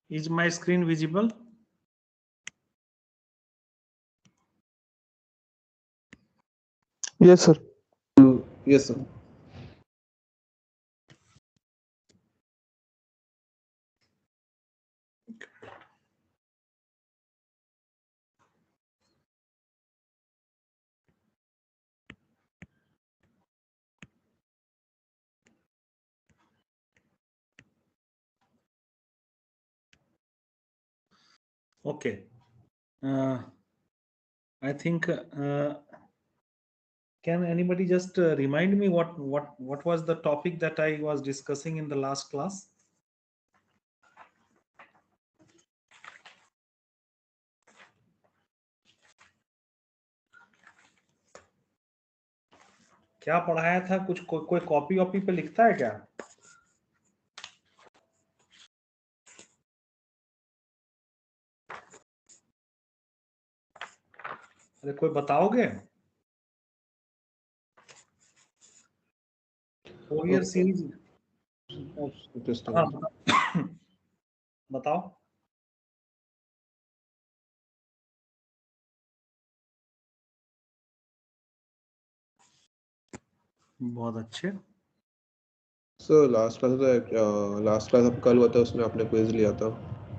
Is my screen visible? Yes, sir. Yes, sir. Okay. I think. Can anybody just remind me what was the topic that I was discussing in the last class? क्या पढ़ाया था? कुछ कोई copy वॉपी पे लिखता है क्या? अरे कोई बताओगे? Fourier series. Just a हाँ minute. बताओ। बहुत अच्छे। सर लास्ट क्लास अब कल हुआ था, उसमें आपने क्विज लिया था।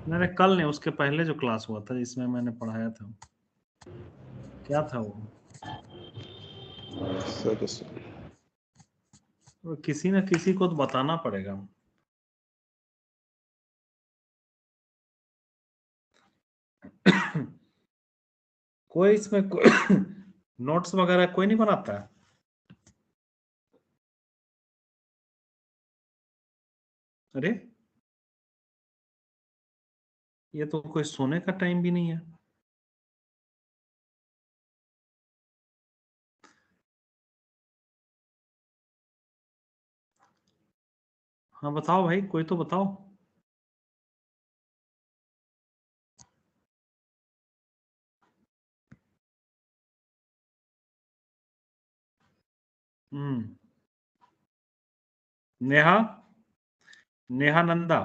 मैंने कल नहीं, उसके पहले जो क्लास हुआ था जिसमें मैंने पढ़ाया था, क्या था वो? सर just किसी न किसी को तो बताना पड़ेगा। कोई इसमें नोट्स वगैरह कोई नहीं बनाता है? अरे ये तो कोई सोने का टाइम भी नहीं है। हाँ बताओ भाई, कोई तो बताओ। Neha, Neha Nanda.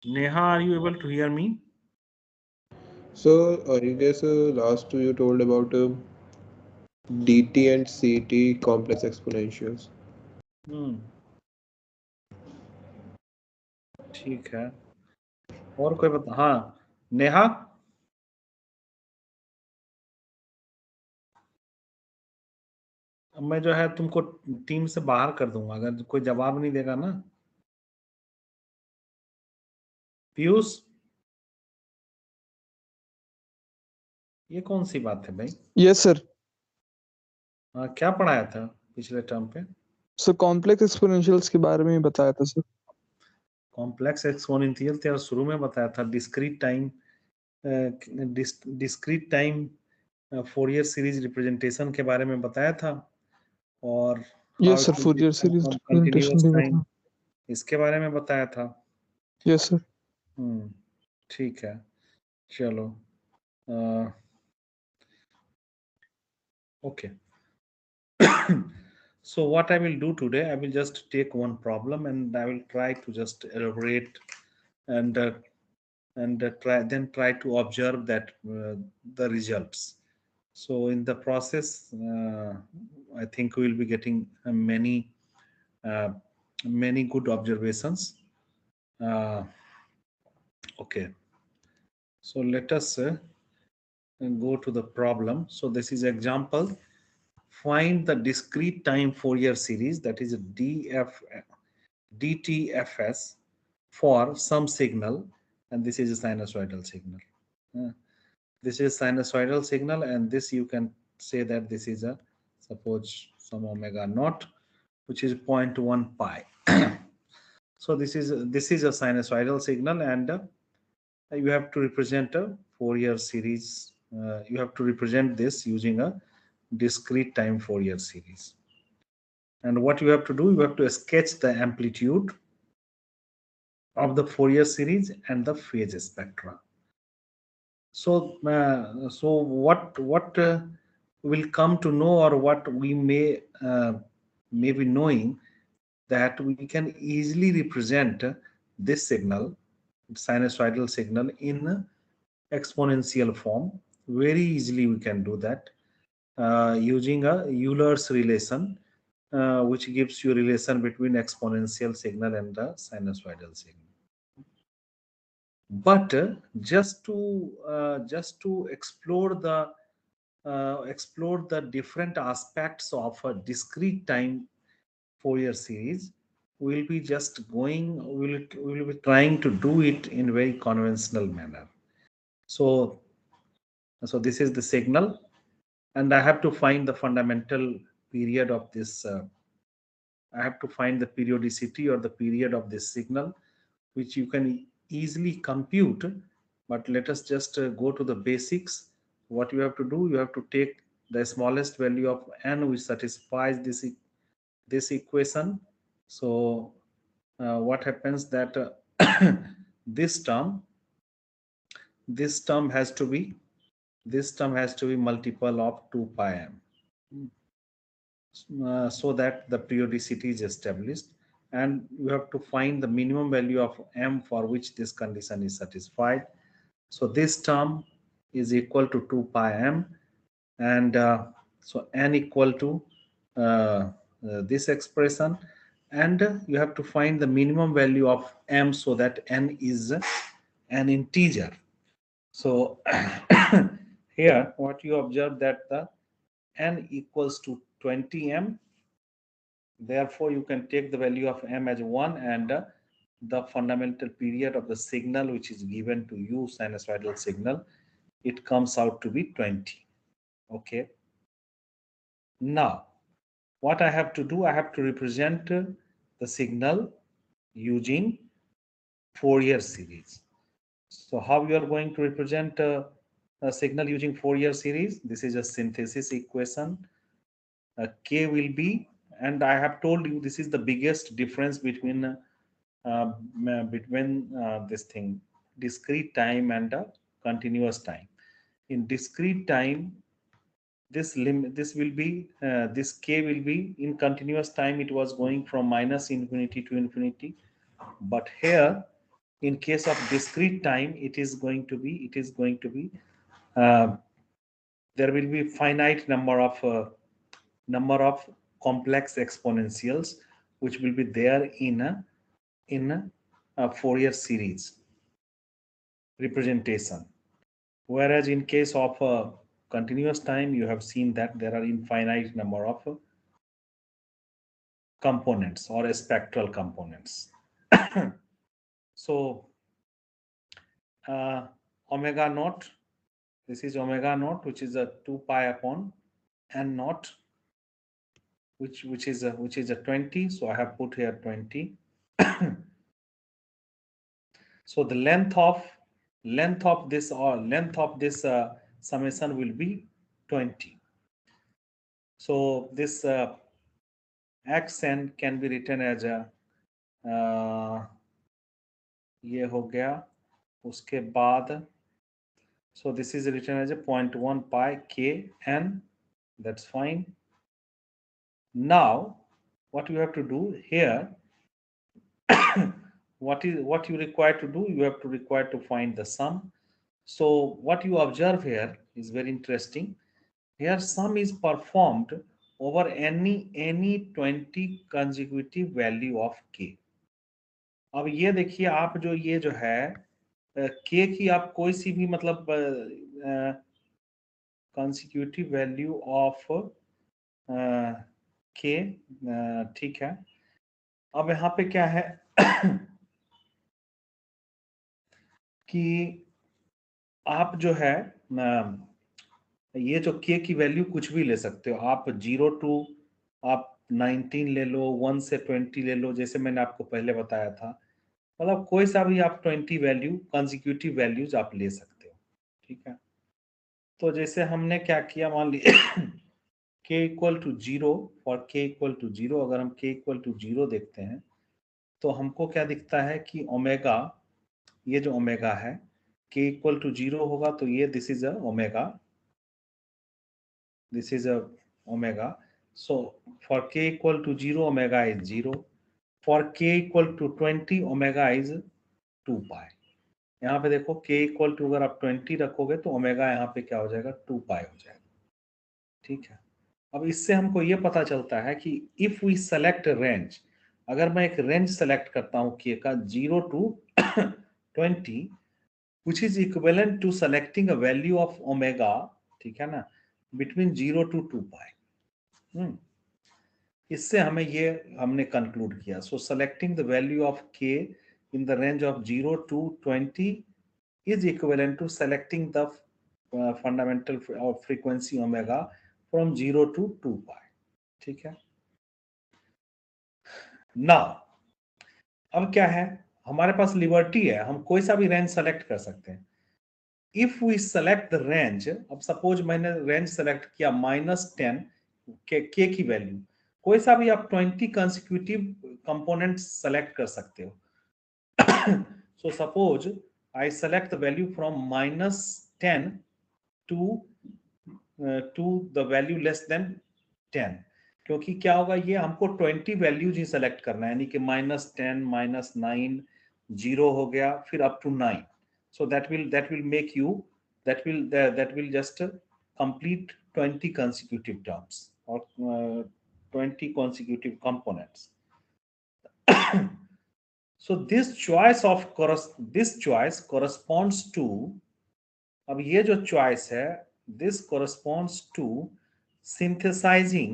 Neha, are you able to hear me? so I guess last you told about dt and ct complex exponentials. ठीक है। और कोई बता। हाँ नेहा, मैं जो है तुमको टीम से बाहर कर दूंगा अगर कोई जवाब नहीं देगा ना। पीयूष, ये कौन सी बात है भाई? Yes sir. क्या पढ़ाया था पिछले टर्म पे? सर कॉम्प्लेक्स एक्सपोनेंशियल्स के बारे में ही बताया था सर। कॉम्प्लेक्स एक्सपोनेंशियल तो यार शुरू में बताया था। Discrete time Fourier series representation के बारे में बताया था। और yes sir, Fourier series representation continuous भी टाइम, बताया। इसके बारे में बताया था। Yes sir. ठीक है, चलो। Okay. So what I will do today, I will just take one problem and I will try to just elaborate and try to observe that the results. So in the process, I think we will be getting uh, many good observations. Okay. So let us go to the problem. So this is example. Find the discrete time Fourier series, that is DTFS, for some signal, and this is a sinusoidal signal. This is sinusoidal signal, and this you can say that this is a, suppose, some omega naught, which is 0.1 pi. So this is a sinusoidal signal, and you have to represent a Fourier series. You have to represent this using a discrete time Fourier series. And what you have to do, you have to sketch the amplitude of the Fourier series and the phase spectra. So, what will come to know, or what we may may be knowing that we can easily represent this signal, sinusoidal signal, in exponential form. Very easily we can do that using a Euler's relation, which gives you relation between exponential signal and the sinusoidal signal. But just to explore the different aspects of a discrete time Fourier series, we'll be trying to do it in very conventional manner. So this is the signal, and I have to find the fundamental period of this. I have to find the periodicity or the period of this signal, which you can easily compute. But let us just go to the basics. What you have to do, you have to take the smallest value of n, which satisfies this equation. So what happens that this term has to be multiple of 2 pi m, so that the periodicity is established, and you have to find the minimum value of m for which this condition is satisfied. So this term is equal to 2 pi m, and so n equal to this expression, and you have to find the minimum value of m so that n is an integer. So here what you observe that the n equals to 20 m. Therefore, you can take the value of m as 1, and the fundamental period of the signal which is given to you, sinusoidal signal, it comes out to be 20. Okay. Now, what I have to do, I have to represent the signal using Fourier series. So how you are going to represent a signal using Fourier series? This is a synthesis equation. K will be, and I have told you this is the biggest difference between this thing, discrete time and continuous time. In discrete time, this will be this K will be, in continuous time it was going from minus infinity to infinity, but here in case of discrete time it is going to be there will be finite number of complex exponentials which will be there in a Fourier series representation, whereas in case of continuous time you have seen that there are infinite number of components or spectral components. So omega naught, this is omega naught, which is a 2 pi upon n naught, which is a 20. So I have put here 20. So the length of this summation will be 20. So this xn can be written as a ये हो गया, उसके बाद so this is written as a 0.1 pi k n. That's fine. Now what you have to do here, what you require to do, you have to require to find the sum. So what you observe here is very interesting. Here sum is performed over any 20 consecutive value of k. अब ये देखिए, आप जो ये जो है k की आप कोई सी भी मतलब consecutive value of k, ठीक है. अब यहाँ पे क्या है कि आप जो है ये जो k की वैल्यू कुछ भी ले सकते हो आप, 0 to आप 19 ले लो, 1 से 20 ले लो, जैसे मैंने आपको पहले बताया था. मतलब कोई सा भी आप 20 वैल्यू कंसेक्यूटिव वैल्यूज आप ले सकते हो. ठीक है. तो जैसे हमने क्या किया, मान लीजिए k इक्वल टू 0 और k इक्वल टू 0, अगर हम k इक्वल टू 0 देखते हैं तो हमको क्या दिखता है कि ओमेगा, ये जो ओमेगा है k इक्वल टू 0 होगा तो ये this is a omega, So for k equal to 0, omega is 0. For k equal to 20, omega is 2 pi. यहाँ पे देखो k इक्वल टू अगर आप 20 रखोगे तो ओमेगा यहाँ पे क्या हो जाएगा, 2 पाई हो जाएगा। ठीक है, अब इससे हमको ये पता चलता है कि इफ वी सेलेक्ट रेंज, अगर मैं एक रेंज सेलेक्ट करता हूँ k का 0 to 20, which is equivalent to selecting a value of omega, ठीक है ना, between 0 to 2 pi. इससे हमें ये हमने कंक्लूड किया। So selecting the value of k in the range of 0 to 20 is equivalent to selecting the fundamental frequency omega from 0 to 2 pi. ठीक है, नाउ अब क्या है, हमारे पास लिबर्टी है, हम कोई सा भी रेंज सेलेक्ट कर सकते हैं। If we select the range, अब सपोज मैंने रेंज सेलेक्ट किया -10 के की वैल्यू, कोई सा भी आप 20 कंसेक्यूटिव कंपोनेंट सेलेक्ट कर सकते हो। So suppose I select the value from -10 to the value less than 10, क्योंकि क्या होगा, ये हमको 20 वैल्यूज ही सेलेक्ट करना है, यानी कि -10, -9, 0 हो गया, फिर up to 9. So that will make you that will just complete 20 consecutive terms or 20 consecutive components. So this choice corresponds to, अब ये जो choice है, this corresponds to synthesizing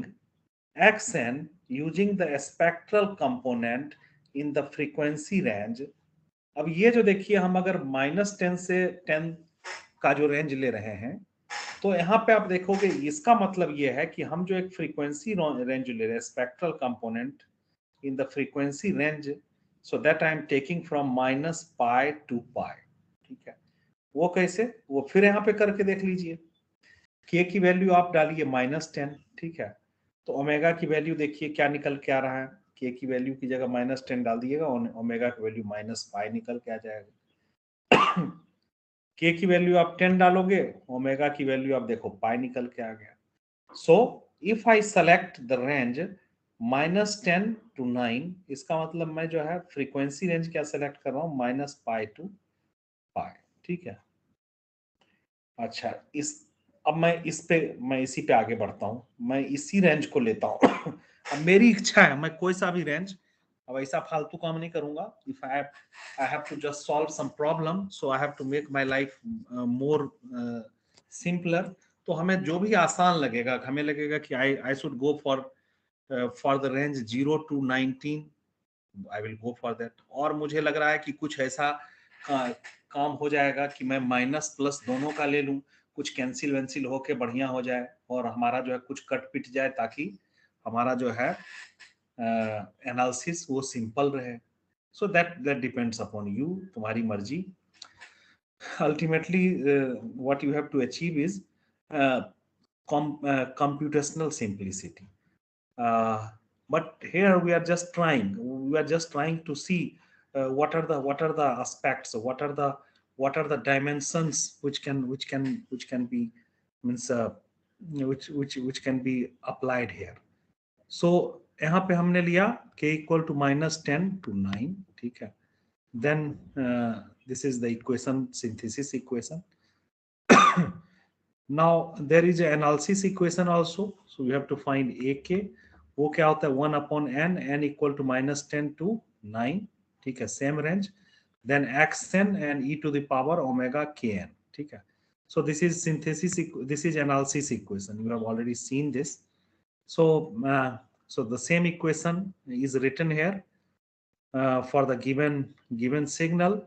xn using the spectral component in the frequency range. अब ये जो देखिए, हम अगर -10 से 10 का जो रेंज ले रहे हैं, तो यहाँ पे आप देखोगे इसका मतलब ये है कि हम जो एक फ्रीक्वेंसी रेंज ले रहे हैं, spectral component in the frequency range, so that I am taking from -pi to pi. ठीक है, वो कैसे, वो फिर यहाँ पे करके देख लीजिए। k की वैल्यू आप डालिए -10, ठीक है, तो ओमेगा की वैल्यू देखिए क्या निकल के आ रहा है, k की वैल्यू की जगह -10 डाल दिएगा, ओमेगा की वैल्यू -pi निकल के आ जाएगा। k की वैल्यू आप 10 डालोगे, ओमेगा की वैल्यू आप देखो पाई निकल के आ गया। So if I select the range -10 to 9, इसका मतलब मैं जो है फ्रीक्वेंसी रेंज क्या सेलेक्ट कर रहा हूँ, -pi to pi। ठीक है, अच्छा, अब मैं इसी पे आगे बढ़ता हूँ, मैं इसी रेंज को लेता हूँ। अब मेरी इच्छा है, मैं कोई सा भी रेंज, अब ऐसा फालतू काम नहीं करूंगा। If I have to just solve some problem, so I have to make my life more simpler. तो हमें जो भी आसान लगेगा, हमें लगेगा कि I should go for the range 0 to 19, I will go for that. और मुझे लग रहा है कि कुछ ऐसा काम हो जाएगा कि मैं माइनस प्लस दोनों का ले लूं, कुछ कैंसिल वेंसिल होके बढ़िया हो जाए और हमारा जो है कुछ कट पिट जाए, ताकि हमारा जो है एनालिसिस वो सिंपल रहे। So that depends upon you, तुम्हारी मर्जी। Ultimately what you have to achieve is computational simplicity. But here we are just trying to see what are the aspects, what are the dimensions which can be means which can be applied here. So यहाँ पे हमने लिया k equal to -10 to 9, ठीक है। Then this is the equation, synthesis equation. Now there is an analysis equation also, so we have to find ak, वो क्या होता है 1/n, n equal to -10 to 9, ठीक है, same range. Then xn and e to the power omega kn, ठीक है। So this is synthesis, this is analysis equation, you have already seen this. So so the same equation is written here for the given signal.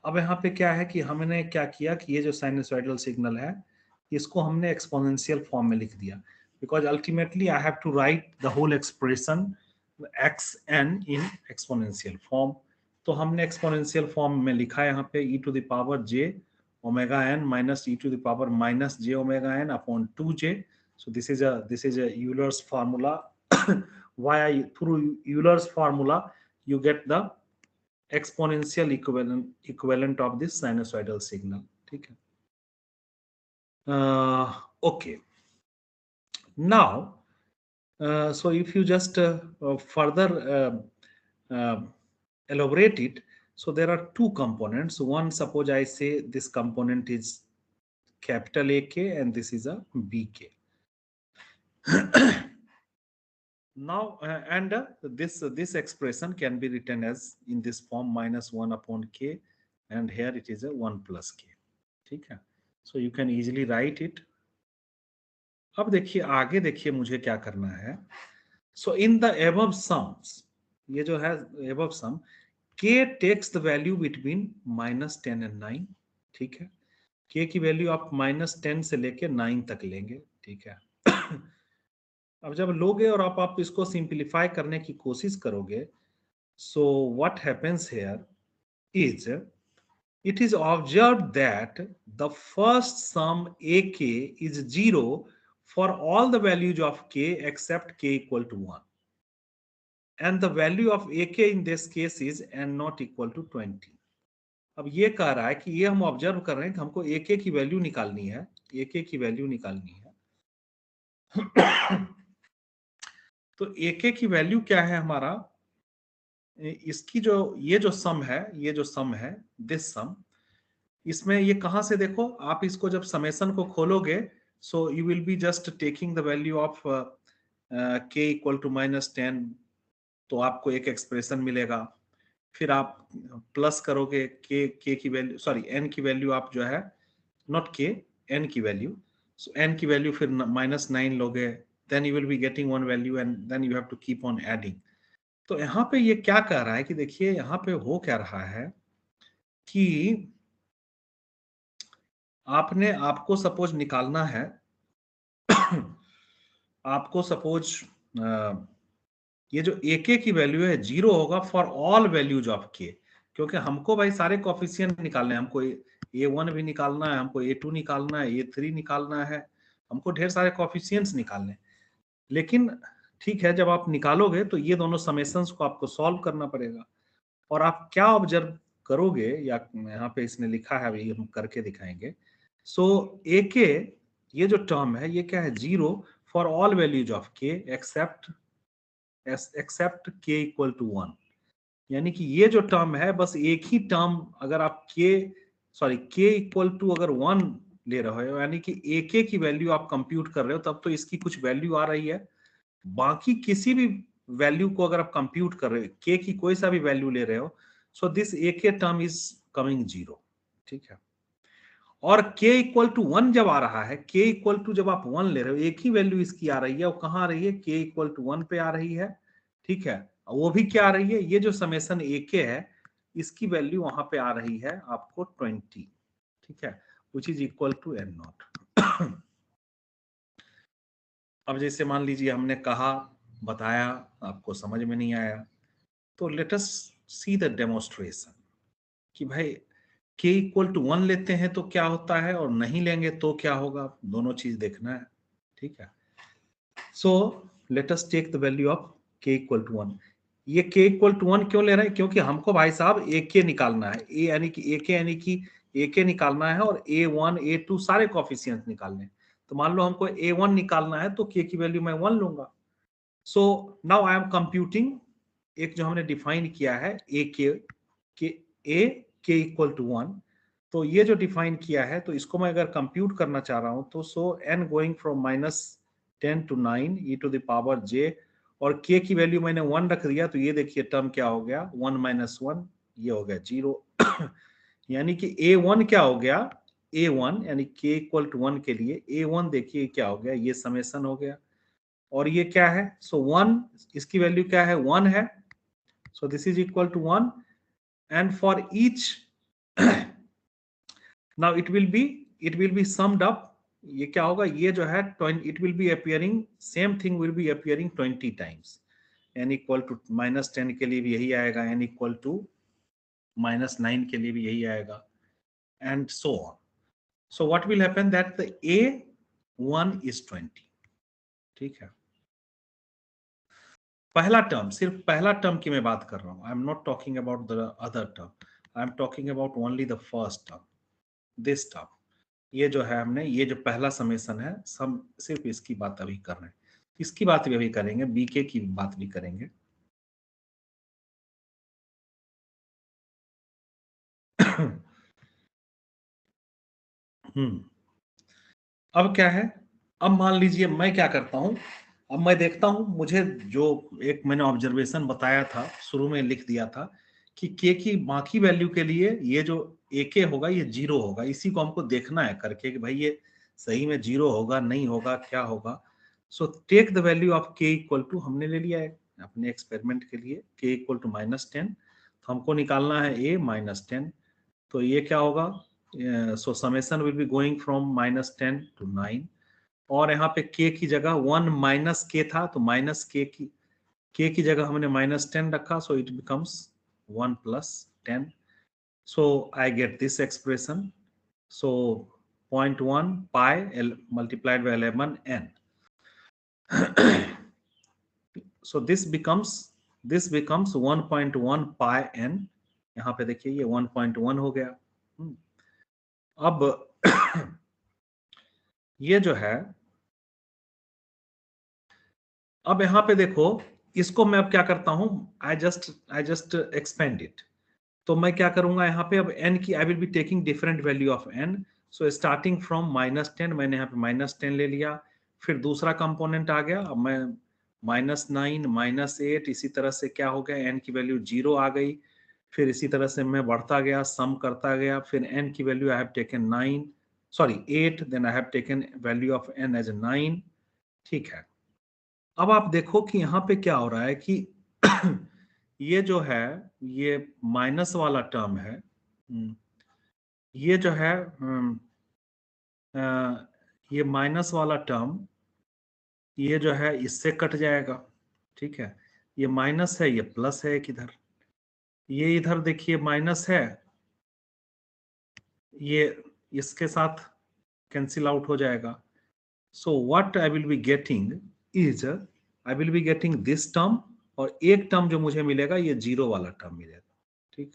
अब यहाँ पे क्या है कि हमने क्या किया कि ये जो साइनसॉइडल सिग्नल है, इसको हमने एक्सपोनेंशियल फॉर्म में लिख दिया, because ultimately I have to write the whole expression xn in exponential form. तो हमने एक्सपोनेंशियल फॉर्म में लिखा है यहाँ पे e to the power j omega n minus e to the power minus j omega n upon 2j. So this is a Euler's formula. Through Euler's formula you get the exponential equivalent of this sinusoidal signal, ठीक है। Okay, now So if you just further elaborate it, so there are two components. One, suppose I say this component is capital AK and this is a BK. Now this expression can be written as in this form -1 upon k, and here it is a 1 plus k. ठीक है, so you can easily write it. अब देखिए आगे, देखिए मुझे क्या करना है. So in the above sums, ये जो है above sum, k takes the value between -10 and 9. ठीक है, k की वैल्यू आप -10 से लेके 9 तक लेंगे. ठीक है. अब जब लोगे और आप इसको सिंप्लीफाई करने की कोशिश करोगे, so what happens here is it is observed that the first sum ak is 0 for all the values of k except k equal to 1, and the value of ak in this case is n not equal to 20. अब ये कह रहा है कि ये हम observe कर रहे हैं कि हमको ak की वैल्यू निकालनी है, ak की वैल्यू निकालनी है. तो AK की वैल्यू क्या है हमारा, इसकी जो ये जो सम है, ये जो सम है, दिस सम, इसमें ये कहां से देखो आप इसको जब समेशन को खोलोगे, so you will be just taking the value of k equal to -10, तो आपको एक एक्सप्रेशन मिलेगा. फिर आप प्लस करोगे k की वैल्यू, सॉरी n की वैल्यू आप जो है, नॉट k, n की वैल्यू, सो n की वैल्यू फिर -9 लोगे, then you will be getting one value and then you have to keep on adding. तो यहाँ पे ये क्या कह रहा है कि देखिए यहाँ पे हो क्या रहा है कि आपको सपोज निकालना है आपको सपोज ये जो AK की वैल्यू है 0 होगा for all values of k, क्योंकि हमको भाई सारे कोफिशिएंट निकालने हैं. हमको A1 भी निकालना है, हमको A2 निकालना है, A3 निकालना है, हमको ढेर सारे कोफिशिएंट्स निकालने हैं. लेकिन ठीक है, जब आप निकालोगे तो ये दोनों समेशंस को आपको सॉल्व करना पड़ेगा. और आप क्या ऑब्जर्व करोगे, या यहाँ पे इसने लिखा है, अभी हम करके दिखाएंगे. सो AK ये जो टर्म है ये क्या है, 0 for all values of k except k equal to 1. यानी कि ये जो टर्म है बस एक ही टर्म, अगर आप k इक्वल टू अगर 1 ले रहे हो, यानी कि AK की वैल्यू आप कंप्यूट कर रहे हो, तब तो इसकी कुछ वैल्यू आ रही है. बाकी किसी भी वैल्यू को अगर आप कंप्यूट कर रहे हो, k की कोई सा भी वैल्यू ले रहे हो, so this AK term is coming 0. ठीक है. और k इक्वल टू 1 जब आ रहा है, k इक्वल टू जब आप 1 ले रहे हो, एक ही वैल्यू इसकी आ रही है, वो कहां आ रही है, k इक्वल टू 1 पे आ रही है. ठीक है, वो भी क्या आ रही है, ये जो समेशन AK है इसकी वैल्यू वहां पे आ रही है आपको 20. ठीक है, which is equal to n not. अब जैसे मान लीजिए हमने कहा, बताया, आपको समझ में नहीं आया, तो let us see the demonstration कि भाई k इक्वल टू 1 लेते हैं तो क्या होता है और नहीं लेंगे तो क्या होगा, दोनों चीज देखना है. ठीक है, so let us take the value of k equal to 1. ये k इक्वल टू 1 क्यों ले रहे हैं, क्योंकि हमको भाई साहब AK निकालना है, A यानी कि AK निकालना है, और A1 A2 सारे कोफिशिएंट निकालने हैं. तो मान लो हमको A1 निकालना है तो k की वैल्यू मैं 1 लूंगा. So now I am computing, एक जो हमने डिफाइन किया है AK इक्वल टू 1, तो ये जो डिफाइन किया है, तो इसको मैं अगर कंप्यूट करना चाह रहा हूं तो सो n going from -10 to 9 e to the power j, और k की वैल्यू मैंने 1 रख दिया, तो ये देखिए टर्म क्या हो गया, 1 - 1, ये हो गया 0. यानी कि A1 क्या हो गया, A1 यानी k इक्वल टू 1 के लिए A1 देखिए क्या हो गया, ये समेशन हो गया. और ये क्या है, सो 1, इसकी वैल्यू क्या है, 1 है, so this is equal to 1. And for each now it will be summed up. ये क्या होगा, ये जो है it will be appearing, same thing will be appearing 20 times. n equal to -10 के लिए भी यही आएगा, n इक्वल टू -9 के लिए भी यही आएगा, and so on. So what will happen that the A1 is 20. ठीक है, पहला टर्म, सिर्फ पहला टर्म की मैं बात कर रहा हूं. I am not talking about the other term, I am talking about only the first term, this term. ये जो है हमने, ये जो पहला समेशन है, हम सिर्फ इसकी बात अभी कर रहे हैं. इसकी बात भी अभी करेंगे, बीके की बात भी करेंगे। अब क्या है, अब मान लीजिए मैं क्या करता हूं, अब मैं देखता हूं, मुझे जो एक मैंने ऑब्जर्वेशन बताया था, शुरू में लिख दिया था कि के की बाकी वैल्यू के लिए ये जो AK होगा ये 0 होगा, इसी को हमको देखना है करके कि भाई ये सही में 0 होगा नहीं होगा क्या होगा। So take the value of k equal to, हमने ले लिया है अपने एक्सपेरिमेंट के लिए के इक्वल टू -10, तो हमको निकालना है a -10, तो ये क्या होगा, सो summation will be going from -10 to 9, और यहाँ पे k की जगह 1 - k था, तो k की जगह हमने -10 रखा, so it becomes 1 + 10, so I get this expression, so 0.1 pi multiplied by 11n. So this becomes 1.1 pi n, यहाँ पे देखिए ये 1.1 हो गया। अब ये जो है, अब यहाँ पे देखो, इसको मैं अब क्या करता हूं, आई जस्ट एक्सपेंड इट, तो मैं क्या करूंगा यहाँ पे, अब n की आई will be taking different value of n, so starting from -10, मैंने यहाँ पे -10 ले लिया, फिर दूसरा कंपोनेंट आ गया, अब मैं -9 -8, इसी तरह से क्या हो गया, n की वैल्यू 0 आ गई, फिर इसी तरह से मैं बढ़ता गया, सम करता गया, फिर n की value I have taken 8, then I have taken value of n as 9, ठीक है। अब आप देखो कि यहाँ पे क्या हो रहा है कि ये जो है, ये माइनस वाला टर्म है, ये जो है ये माइनस वाला टर्म, ये जो है इससे कट जाएगा, ठीक है, ये माइनस है, ये प्लस है एक इधर, ये इधर देखिए माइनस है, ये इसके साथ कैंसिल आउट हो जाएगा। So what I will be getting is, I will be getting this term, और एक टर्म जो मुझे मिलेगा ये 0 वाला टर्म मिलेगा, ठीक।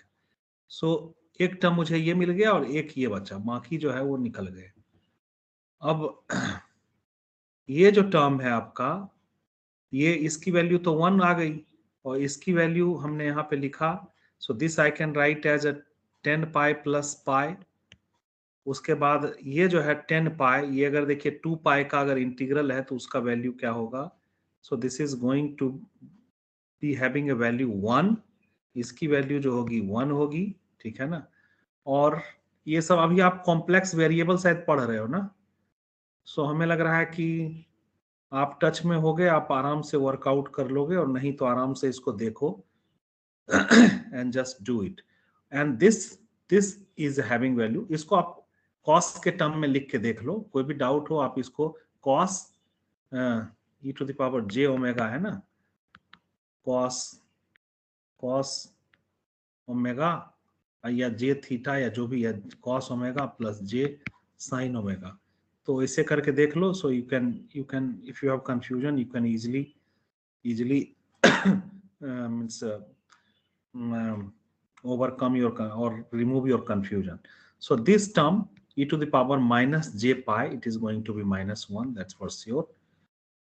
सो एक टर्म मुझे ये मिल गया और एक ये बचा, बाकी जो है वो निकल गए। अब ये जो टर्म है आपका, ये इसकी वैल्यू तो 1 आ गई, और इसकी वैल्यू हमने यहाँ पे लिखा, so this I can write as 10 pi plus pi. उसके बाद ये जो है 10 पाई, ये अगर देखिए 2 पाई का अगर इंटीग्रल है तो उसका वैल्यू क्या होगा, so this is going to be having a value 1, इसकी वैल्यू जो होगी 1 होगी, ठीक है ना। और ये सब अभी आप कॉम्प्लेक्स वेरिएबल शायद पढ़ रहे हो ना, सो हमें लग रहा है कि आप टच में हो गए, आप आराम से वर्कआउट कर लोगे, और नहीं तो आराम से इसको देखो and just do it, and this is having value. इसको आप कॉस के टर्म में लिख के देख लो, कोई भी डाउट हो आप इसको कॉस e⁻j ओमेगा है ना, कॉस ओमेगा या जे थीटा या जो भी है, cos omega plus j sine omega, तो इसे करके देख लो। So you can if you have confusion you can easily means overcome your or remove your confusion. So this term e⁻ j pi, it is going to be -1, that's for sure.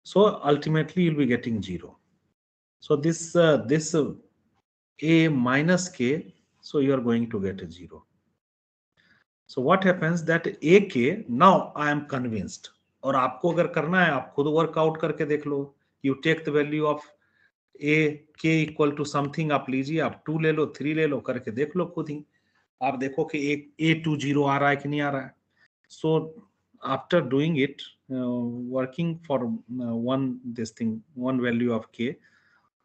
So ultimately you'll be getting 0. So this a minus k, so you are going to get a 0. So what happens that ak, now I am convinced, और आपको अगर करना है आप खुद workout करके देख लो, you take the value of a k equal to something आप लीजिए, आप 2 ले लो 3 ले लो, करके देख लो खुद ही, आप देखो कि एक a20 आ रहा है कि नहीं आ रहा है। So after doing it, working for one value of k,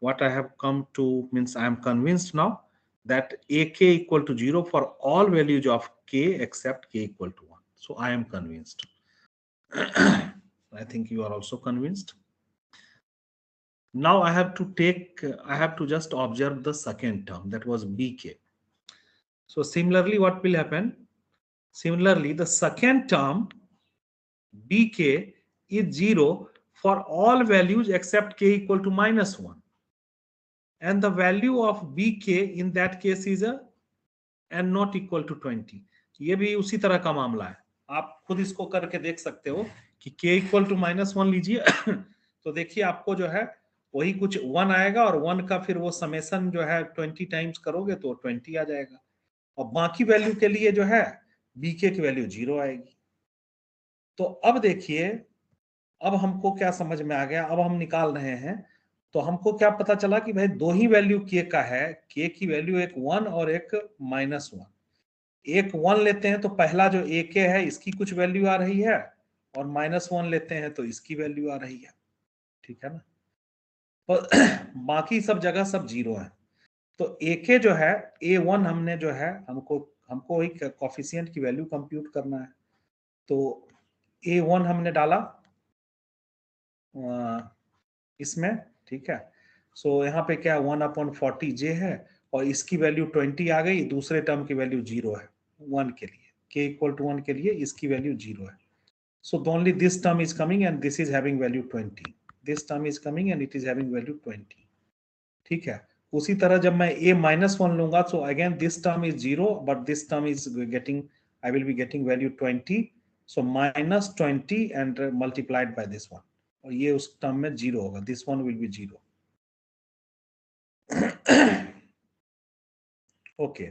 what I have come to means I am convinced now that ak equal to 0 for all values of k except k equal to 1. So I am convinced. I think you are also convinced. Now I have to just observe the second term, that was bk. So similarly, what will happen? Similarly, the second term bk is 0 for all values except k equal to -1. And the value of bk in that case is a n not equal to 20. ये भी उसी तरह का मामला है, आप खुद इसको करके देख सकते हो कि k equal to -1 लीजिए तो देखिए आपको जो है वही कुछ 1 आएगा और 1 का फिर वो समेशन जो है 20 टाइम्स करोगे तो 20 आ जाएगा। और बाकी वैल्यू के लिए जो है बीके की वैल्यू 0 आएगी। तो अब देखिए, अब हमको क्या समझ में आ गया, अब हम निकाल रहे हैं। तो हमको क्या पता चला कि भाई दो ही वैल्यू के का है, के की वैल्यू एक 1 और एक -1। एक 1 लेते हैं तो पहला जो ए के है इसकी कुछ वैल्यू आ रही है, और -1 लेते हैं तो इसकी वैल्यू आ रही है, ठीक है ना। तो बाकी सब जगह सब 0 है। तो ए के जो है A1 हमने जो है हमको एक कॉफिशिएंट की वैल्यू कंप्यूट करना है। तो A1 हमने डाला इसमें, ठीक है। सो यहाँ पे क्या 1/40j है, और इसकी वैल्यू 20 आ गई, दूसरे टर्म की वैल्यू 0 है 1 के लिए, k = 1 के लिए इसकी वैल्यू 0 है। So only this term is coming and this is having value 20. This term is coming and it is having value 20. ठीक है। उसी तरह जब मैं a-1 लूंगा, so again this term is 0 but this term is getting, I will be getting value 20. So -20 and multiplied by this one. और ये उस टर्म में 0 होगा, this one will be 0. Okay.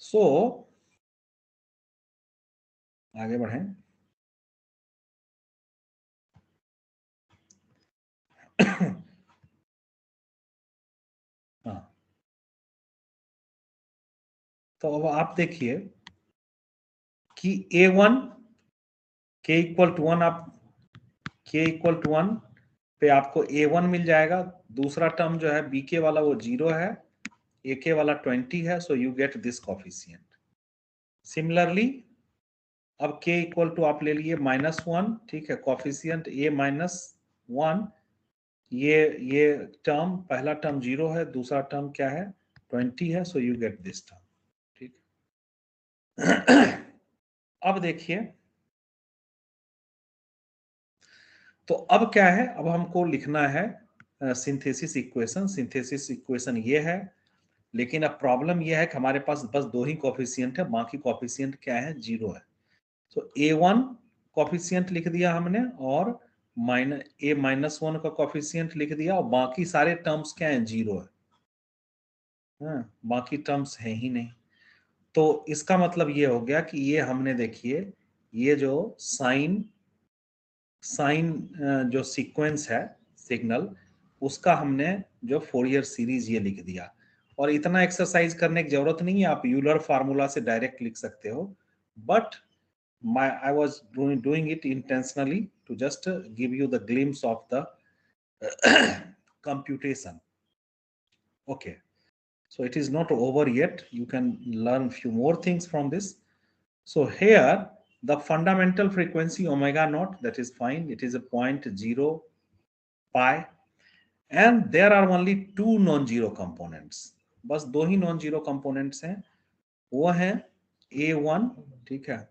So आगे बढ़ें। हाँ, तो अब आप देखिए कि A1 k = 1, आप k = 1 पे आपको A1 मिल जाएगा। दूसरा टर्म जो है BK वाला वो 0 है, AK वाला 20 है, so you get this coefficient. Similarly अब k = आप ले लिए -1, ठीक है, कोफिशिएंट A-1, ये टर्म, पहला टर्म 0 है, दूसरा टर्म क्या है 20 है, so you get this term, ठीक। अब देखिए, तो अब क्या है, अब हमको लिखना है सिंथेसिस इक्वेशन। सिंथेसिस इक्वेशन ये है, लेकिन अब प्रॉब्लम ये है कि हमारे पास बस दो ही कोफिशिएंट है, बाकी कोफिशिएंट क्या है 0 है। तो A1 कोफिशिएंट लिख दिया हमने, और A-1 का कोफिशिएंट लिख दिया, और बाकी सारे टर्म्स क्या है 0 है। हाँ, बाकी टर्म्स है ही नहीं। तो इसका मतलब ये हो गया कि ये हमने देखिए, ये जो साइन जो सीक्वेंस है सिग्नल, उसका हमने जो फोरियर सीरीज ये लिख दिया। और इतना एक्सरसाइज करने की जरूरत नहीं है, आप यूलर फार्मूला से डायरेक्ट लिख सकते हो, but I was doing it intentionally to just give you the glimpse of the computation. Okay, so it is not over yet. You can learn few more things from this. So here the fundamental frequency omega naught, that is fine. It is a 0.0 pi, and there are only two non-zero components. बस दो ही non-zero components हैं, वो हैं A1, ठीक है।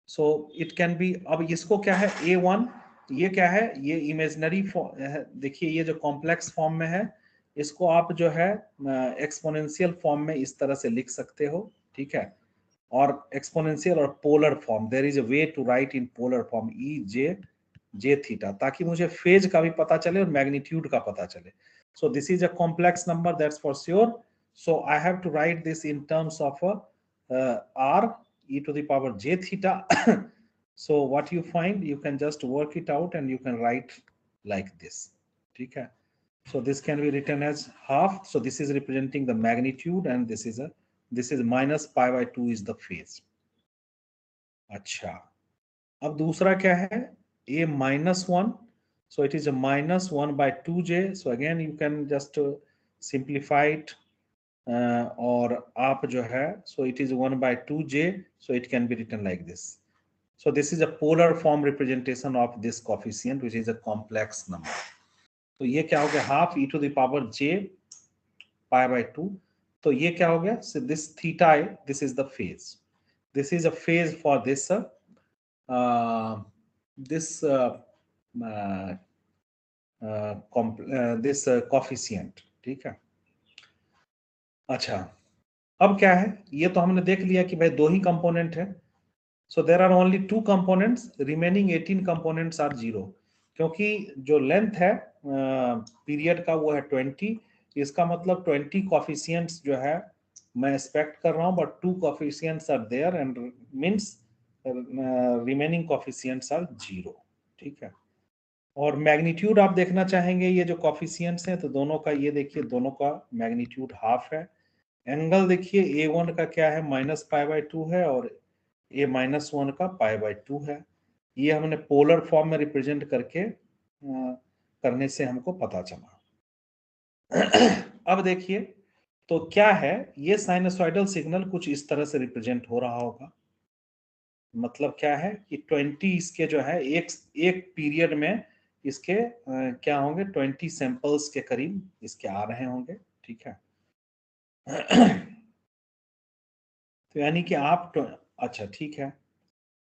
So it can be, अब इसको क्या है A1, ये क्या है, ये इमेजिनरी फॉर्म, देखिए ये जो कॉम्प्लेक्स फॉर्म में है, इसको आप जो है एक्सपोनेंशियल फॉर्म में इस तरह से लिख सकते हो, ठीक है। और एक्सपोनेंशियल और polar form, there is a way to write in polar form j theta, ताकि मुझे फेज का भी पता चले और मैग्नीट्यूड का पता चले। So this is a complex number, that's for sure. So I have to write this in terms of r e to the power j theta. So what you find, you can just work it out and you can write like this, ठीक है। So this can be written as half. So this is representing the magnitude, and this is minus pi/2 is the phase. अच्छा, अब दूसरा क्या है A-1, so it is a -1/2j. So again you can just simplify it, और आप जो है, so it is 1/2j, so it can be written like this. So this is a polar form representation of this coefficient, which is a complex number. तो ये क्या हो गया, half e to the power j pi/2. तो ये क्या हो गया, so this theta, this is the phase. This is a phase for this this coefficient, ठीक है। अच्छा, अब क्या है, ये तो हमने देख लिया कि भाई दो ही कंपोनेंट है। So there are only two components, remaining 18 components are 0. क्योंकि जो लेंथ है पीरियड का वो है 20, इसका मतलब 20 कोफिशिएंट्स जो है मैं एक्सपेक्ट कर रहा हूं, but 2 coefficients are there and means remaining coefficients are 0, ठीक है। और मैग्नीट्यूड आप देखना चाहेंगे, ये जो कोफिशिएंट्स हैं तो दोनों का, ये देखिए दोनों का मैग्नीट्यूड हाफ है। एंगल देखिए A1 का क्या है, -π/2 है, और A-1 का π/2 है। ये हमने पोलर फॉर्म में रिप्रेजेंट करके करने से हमको पता चला। अब देखिए तो क्या है, ये साइनसॉइडल सिग्नल कुछ इस तरह से रिप्रेजेंट हो रहा होगा। मतलब क्या है कि 20 इसके जो है एक पीरियड में इसके क्या होंगे, 20 सैंपल्स के करीब इसके आ रहे होंगे, ठीक है। तो यानी कि आप अच्छा ठीक है।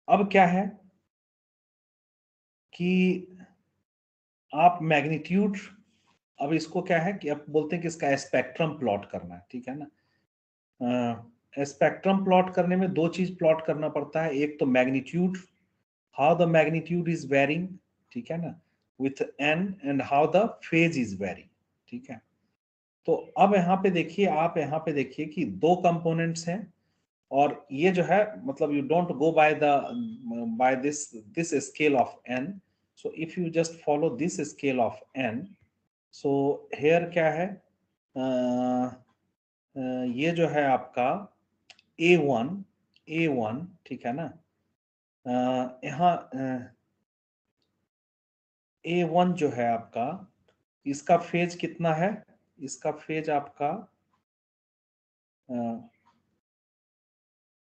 अब क्या है कि आप मैग्नीट्यूड, अब इसको क्या है कि आप बोलते हैं कि इसका स्पेक्ट्रम प्लॉट करना है, ठीक है ना। स्पेक्ट्रम प्लॉट करने में दो चीज प्लॉट करना पड़ता है, एक तो magnitude, how the magnitude is varying, ठीक है ना, with n, and how the phase is varying, ठीक है। तो अब यहाँ पे देखिए, आप यहाँ पे देखिए कि दो कंपोनेंट्स हैं, और ये जो है मतलब you don't go by this scale of N, so if you just follow this scale of N, so here क्या है, ये जो है आपका A1, ठीक है ना, यहाँ A1 जो है आपका, इसका फेज कितना है, इसका फेज आपका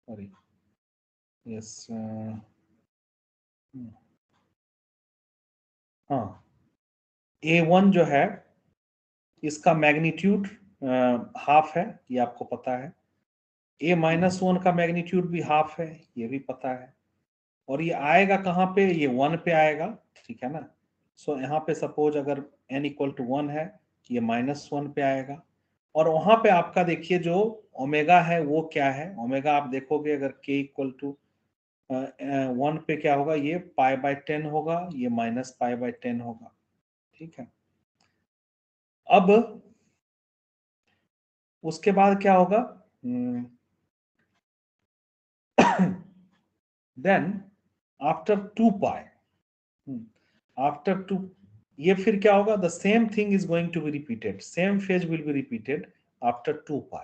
सॉरी यस हाँ, A1 जो है इसका मैग्नीट्यूड हाफ है, ये आपको पता है। A-1 का मैग्नीट्यूड भी हाफ है, ये भी पता है। और ये आएगा कहाँ पे, ये 1 पे आएगा, ठीक है ना। सो यहाँ पे सपोज अगर n = 1 है, ये -1 पे आएगा। और वहां पे आपका देखिए जो ओमेगा है वो क्या है, ओमेगा आप देखोगे अगर k = 1 पे क्या होगा, ये π/10 होगा, ये -π/10 होगा, ठीक है। अब उसके बाद क्या होगा, देन आफ्टर 2π, आफ्टर 2, ये फिर क्या होगा, the same thing is going to be repeated, same phase will be repeated after 2π।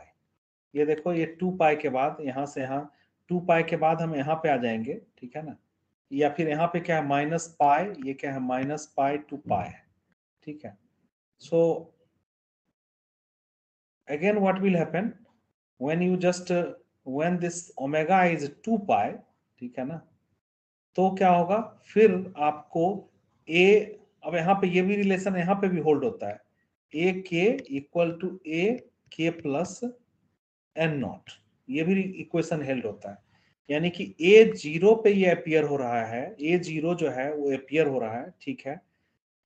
ये देखो, ये 2π के बाद यहाँ से यहाँ 2π के बाद हम यहाँ पे आ जाएंगे, ठीक है ना। या फिर यहाँ पे क्या है, -π, ये क्या है, -π to π है, ठीक है। सो again what will happen when you just when this omega is 2π, ठीक है ना, तो क्या होगा फिर आपको a, अब यहाँ पे ये भी रिलेशन यहाँ पे भी होल्ड होता है, a k = a k + n0, ये भी इक्वेशन हेल्ड होता है। यानी कि A0 पे ये अपीयर हो रहा है, A0 जो है वो अपीयर हो रहा है, ठीक है।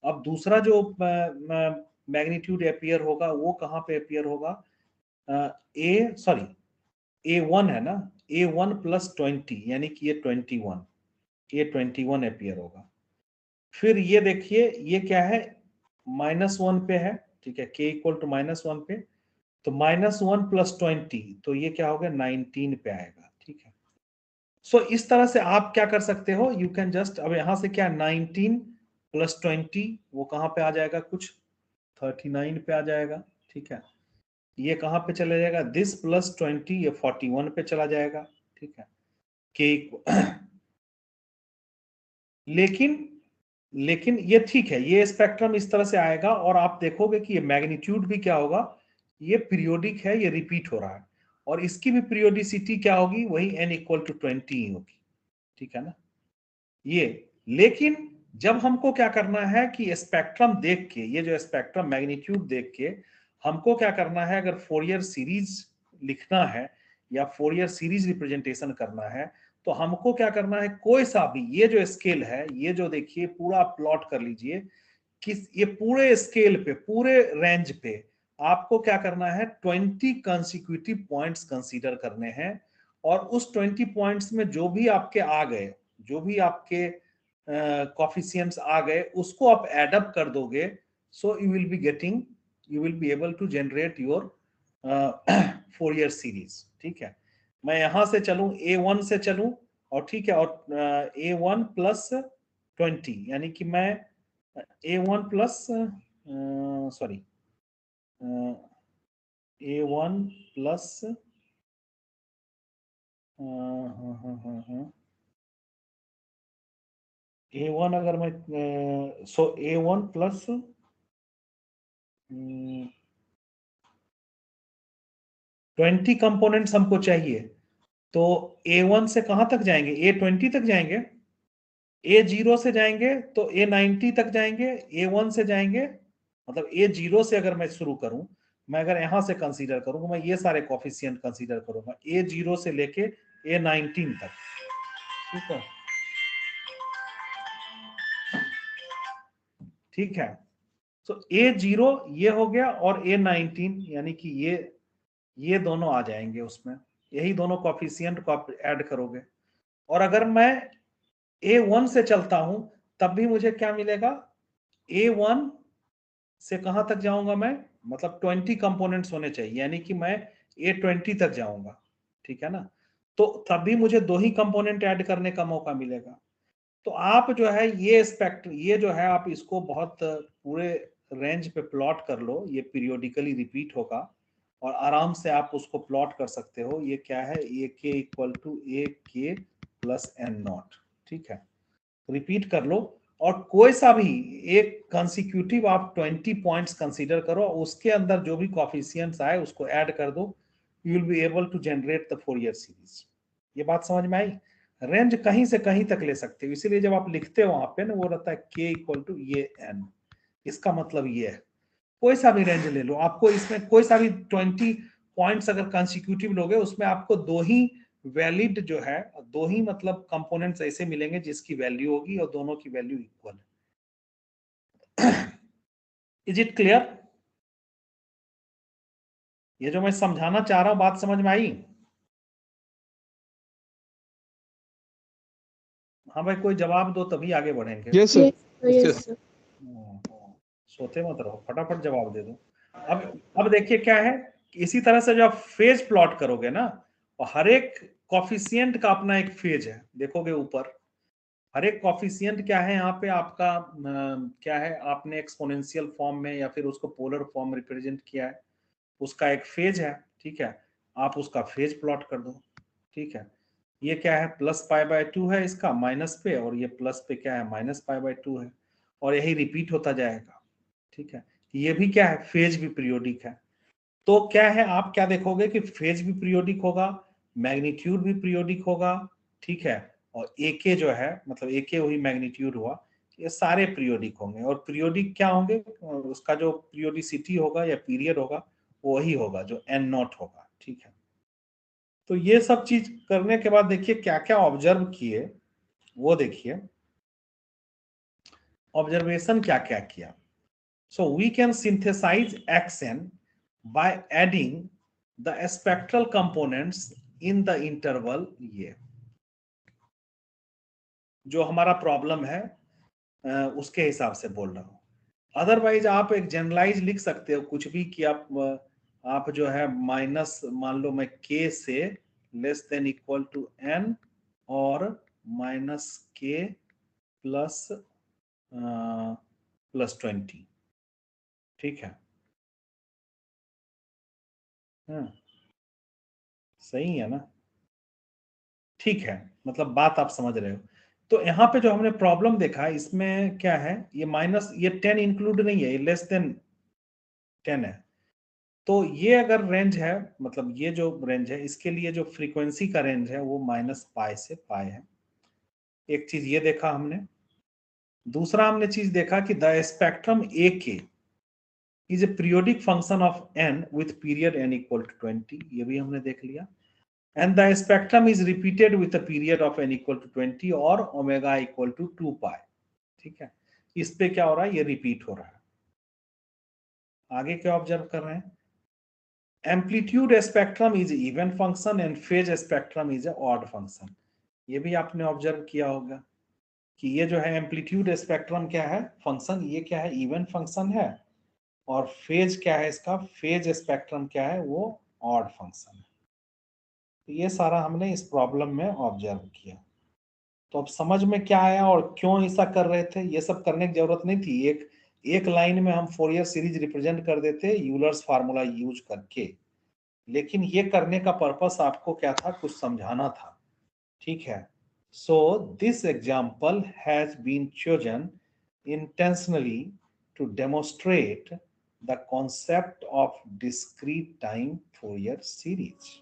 अब दूसरा जो मैग्नीट्यूड अपीयर होगा वो कहाँ पे अपीयर होगा, A1 है ना, A1 + 20, यानी कि ये 21, A21 अपीयर होगा। फिर ये देखिए ये क्या है, -1 पे है, ठीक है, k = -1 पे, तो -1 + 20, तो ये क्या होगा, 19 पे आएगा, ठीक है। सो इस तरह से आप क्या कर सकते हो, यू कैन जस्ट, अब यहां से क्या 19 + 20 वो कहां पे आ जाएगा, कुछ 39 पे आ जाएगा, ठीक है। ये कहां पे चला जाएगा, दिस +20 ये 41 पे चला जाएगा, ठीक है। के लेकिन ये ठीक है, ये स्पेक्ट्रम इस तरह से आएगा, और आप देखोगे कि ये मैग्नीट्यूड भी क्या होगा, ये पीरियोडिक है, ये रिपीट हो रहा है, और इसकी भी पीरियोडिसिटी क्या होगी, वही n = 20 ही होगी, ठीक है ना। ये लेकिन जब हमको क्या करना है कि स्पेक्ट्रम देख के, ये जो स्पेक्ट्रम मैग्नीट्यूड देख के हमको क्या करना है, अगर फोरियर सीरीज लिखना है या फोरियर सीरीज रिप्रेजेंटेशन करना है, तो हमको क्या करना है, कोई सा भी ये जो स्केल है, ये जो देखिए पूरा प्लॉट कर लीजिए, किस ये पूरे स्केल पे, पूरे रेंज पे आपको क्या करना है, 20 कंसेक्यूटिव पॉइंट्स कंसीडर करने हैं, और उस 20 पॉइंट्स में जो भी आपके आ गए, जो भी आपके कोफिशिएंट्स आ गए, उसको आप एड अप कर दोगे, so you will be getting, you will be able to generate your Fourier series. ठीक है, मैं यहां से चलूं, A1 से चलूं, और ठीक है, और A1 प्लस 20, यानी कि मैं A1 plus sorry A1 plus A1 अगर मैं सो A1 प्लस 20 कंपोनेंट्स हमको चाहिए, तो A1 से कहां तक जाएंगे, A20 तक जाएंगे, A0 से जाएंगे तो A90 तक जाएंगे, A1 से जाएंगे, मतलब A0 से अगर मैं शुरू करूं, मैं अगर यहां से कंसीडर करूंगा, मैं ये सारे कोफिशिएंट कंसीडर करूंगा A0 से लेके A19 तक। ठीक है, ठीक है, तो A0 ये हो गया, और A19 यानी कि ये दोनों आ जाएंगे उसमें, यही दोनों कोफिशिएंट को आप ऐड करोगे। और अगर मैं A1 से चलता हूं, तब भी मुझे क्या मिलेगा, A1 से कहां तक जाऊंगा मैं, मतलब 20 कंपोनेंट्स होने चाहिए, यानी कि मैं A20 तक जाऊंगा। ठीक है ना, तो तब भी मुझे 2 ही कंपोनेंट ऐड करने का मौका मिलेगा। तो आप जो है ये स्पेक्ट्र, ये जो है आप इसको बहुत पूरे रेंज पे प्लॉट कर लो, ये पीरियोडिकली रिपीट होगा, और आराम से आप उसको प्लॉट कर सकते हो। ये क्या है, ए के इक्वल टू ए के प्लस एन नॉट। ठीक है, रिपीट कर लो, और कोई सा भी एक कंसिक्यूटिव आप 20 पॉइंट्स कंसीडर करो, उसके अंदर जो भी कोफिशिएंट्स आए उसको ऐड कर दो, you will be able to generate the Fourier series. ये बात समझ में आई? रेंज कहीं से कहीं तक ले सकते हो, इसीलिए जब आप लिखते हो वहां पे ना, वो रहता है के इक्वल टू ये एन, इसका मतलब ये है। कोई सा भी रेंज ले लो, आपको इसमें कोई सा भी 20 पॉइंट्स अगर कंसिक्यूटिव लोगे, उसमें आपको 2 ही वैलिड जो है, 2 ही मतलब कंपोनेंट्स ऐसे मिलेंगे जिसकी वैल्यू होगी और दोनों की वैल्यू इक्वल है। Is it clear? ये जो मैं समझाना चाह रहा हूं, बात समझ में आई? हाँ भाई, कोई जवाब दो तभी आगे बढ़ेंगे। Yes sir. Yes. सोते मत रहो, फटाफट जवाब दे दो। अब देखिए क्या है, इसी तरह से जब आप फेज प्लॉट करोगे ना, और हर एक कॉफिशिएंट का अपना एक फेज है, देखोगे ऊपर हर एक कॉफिशिएंट क्या है यहाँ पे आपका, क्या है, आपने एक्सपोनेंशियल फॉर्म में या फिर उसको पोलर फॉर्म रिप्रेजेंट किया है, उसका एक फेज है। ठीक है, आप उसका फेज प्लॉट कर दो। ठीक है, ये क्या है, प्लस पाई बाय 2 है इसका माइनस पे, और ये प्लस पे क्या है, माइनस पाई बाय 2 है, और यही रिपीट होता जाएगा। ठीक है, ये भी क्या है, फेज भी पीरियोडिक है। तो क्या है, आप क्या देखोगे कि फेज भी पीरियोडिक होगा, मैग्नीट्यूड भी पीरियोडिक होगा। ठीक है, और AK जो है, मतलब AK वही मैग्नीट्यूड हुआ, ये सारे पीरियोडिक होंगे। और पीरियोडिक क्या होंगे, उसका जो पीरियोडिसिटी होगा या पीरियड होगा, वो वही होगा जो n नॉट होगा। ठीक है, तो ये सब चीज करने के बाद देखिए क्या क्या ऑब्जर्व किए, वो देखिए ऑब्जर्वेशन क्या क्या किया। So we can synthesize Xn by adding the spectral components in the interval ये, जो हमारा प्रॉब्लम है उसके हिसाब से बोल रहा हूँ। अदरवाइज आप एक जनरलाइज लिख सकते हो कुछ भी, कि आप जो है माइनस, मान लो मैं k से less than equal to n, और माइनस k प्लस 20। ठीक है, सही है ना? ठीक है, मतलब बात आप समझ रहे हो। तो यहाँ पे जो हमने प्रॉब्लम देखा, इसमें क्या है, ये माइनस, ये 10 इंक्लूड नहीं है, ये लेस देन 10 है। तो ये अगर रेंज है, मतलब ये जो रेंज है, इसके लिए जो फ्रीक्वेंसी का रेंज है वो माइनस पाई से पाई है। एक चीज ये देखा हमने। दूसरा हमने चीज देखा कि the spectrum AK is a periodic function of n with period n equal to 20, ये भी हमने देख लिया। And the spectrum is repeated with a period of n equal to 20 और omega equal to 2 pi। ठीक है, इस पे क्या हो रहा है, ये रिपीट हो रहा है। आगे क्या ऑब्जर्व कर रहे हैं, amplitude spectrum is even function and phase spectrum is odd function, ये भी आपने ऑब्जर्व किया होगा। कि ये जो है एम्पलीट्यूड स्पेक्ट्रम क्या है, फंक्शन, ये क्या है, इवन फंक्शन है, और फेज क्या है इसका, फेज स्पेक्ट्रम क्या है, वो ऑड फंक्शन है। तो ये सारा हमने इस प्रॉब्लम में ऑब्जर्व किया। तो अब समझ में क्या आया और क्यों ऐसा कर रहे थे, ये सब करने की जरूरत नहीं थी। एक लाइन में हम फोरियर सीरीज रिप्रेजेंट कर देते यूलर्स फार्मूला यूज करके, लेकिन ये करने का पर्पस आपको क्या था, कुछ समझाना था, ठीक है। So this example has been chosen intentionally to demonstrate the concept of discrete time Fourier series,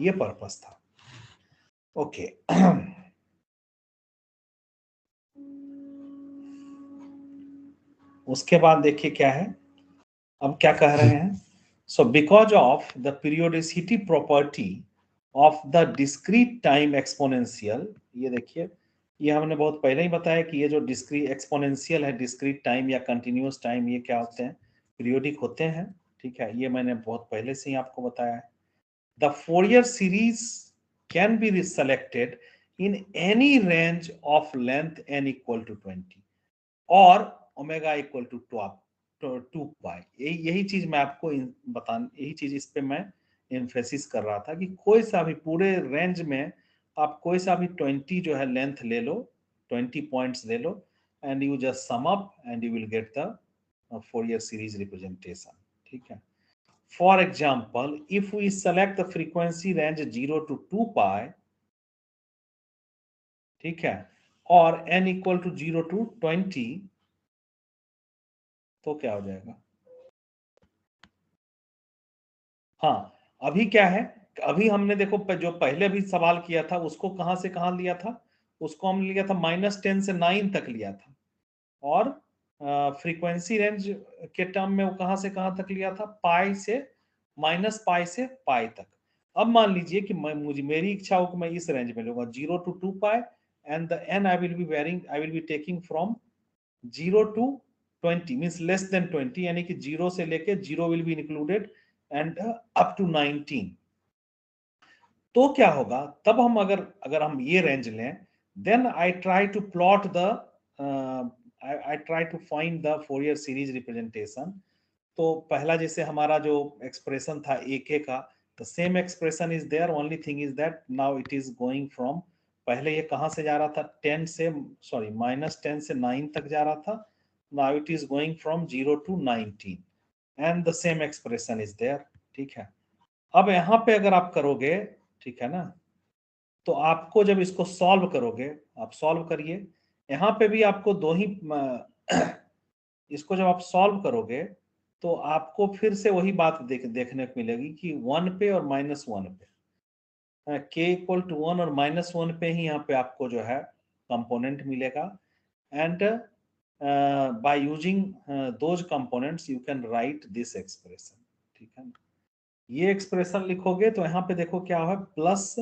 ये पर्पस था। ओके उसके बाद देखिए क्या है, अब क्या कह रहे हैं। So because of the periodicity property of the discrete time exponential, ये देखिए, ये हमने बहुत पहले ही बताया कि ये जो डिस्क्रीट एक्सपोनेंशियल है, डिस्क्रीट टाइम या कंटिन्यूअस टाइम, ये क्या होते हैं, पीरियोडिक होते हैं, ठीक है, ये मैंने बहुत पहले से ही आपको बताया है। The Fourier series can be selected in any range of length n equal to 20 और ओमेगा इक्वल टू 2 पाई। यही चीज मैं आपको यही चीज इस पे मैं एम्फेसिस कर रहा था कि कोई सा भी पूरे रेंज में आप कोई सा भी 20 जो है लेंथ ले लो, 20 पॉइंट्स ले लो, and you just sum up and you will get the Fourier series representation, ठीक है। For example, if we select the frequency range 0 to 2 pi, ठीक है, और n इक्वल टू 0 to 20, तो क्या हो जाएगा। हाँ, अभी क्या है, अभी हमने देखो जो पहले भी सवाल किया था उसको कहां से कहां लिया था, उसको हम लिया था -10 से 9 तक लिया था, और फ्रीक्वेंसी रेंज के टर्म में वो कहां से कहां तक लिया था, पाई से -पाई से पाई तक। अब मान लीजिए कि मेरी इच्छा हो कि मैं इस रेंज में लूंगा 0 to 2 pi, and the n I will be taking from 0 to 20 means less than 20, यानी कि 0 से लेके 0 will be included and up to 19। तो क्या होगा, तब हम अगर हम ये रेंज लें, then I try to plot the I try to find the Fourier series representation. तो पहला जैसे हमारा जो एक्सप्रेशन था AK का, the same expression is there, only thing is that now it is going from, पहले ये कहां से जा रहा था, -10 से 9 तक जा रहा था, now it is going from 0 to 19 and the same expression is there, ठीक है। अब यहाँ पे अगर आप करोगे, ठीक है ना, तो आपको जब इसको सॉल्व करोगे, आप सॉल्व करिए, यहाँ पे भी आपको दो ही इसको जब आप सॉल्व करोगे तो आपको फिर से वही बात देखने को मिलेगी कि 1 पे और -1 पे, k इक्वल टू 1 और -1 पे ही यहाँ पे आपको जो है कंपोनेंट मिलेगा, and by using those components you can write this expression, ठीक है। ये एक्सप्रेशन लिखोगे तो यहाँ पे देखो क्या है, प्लस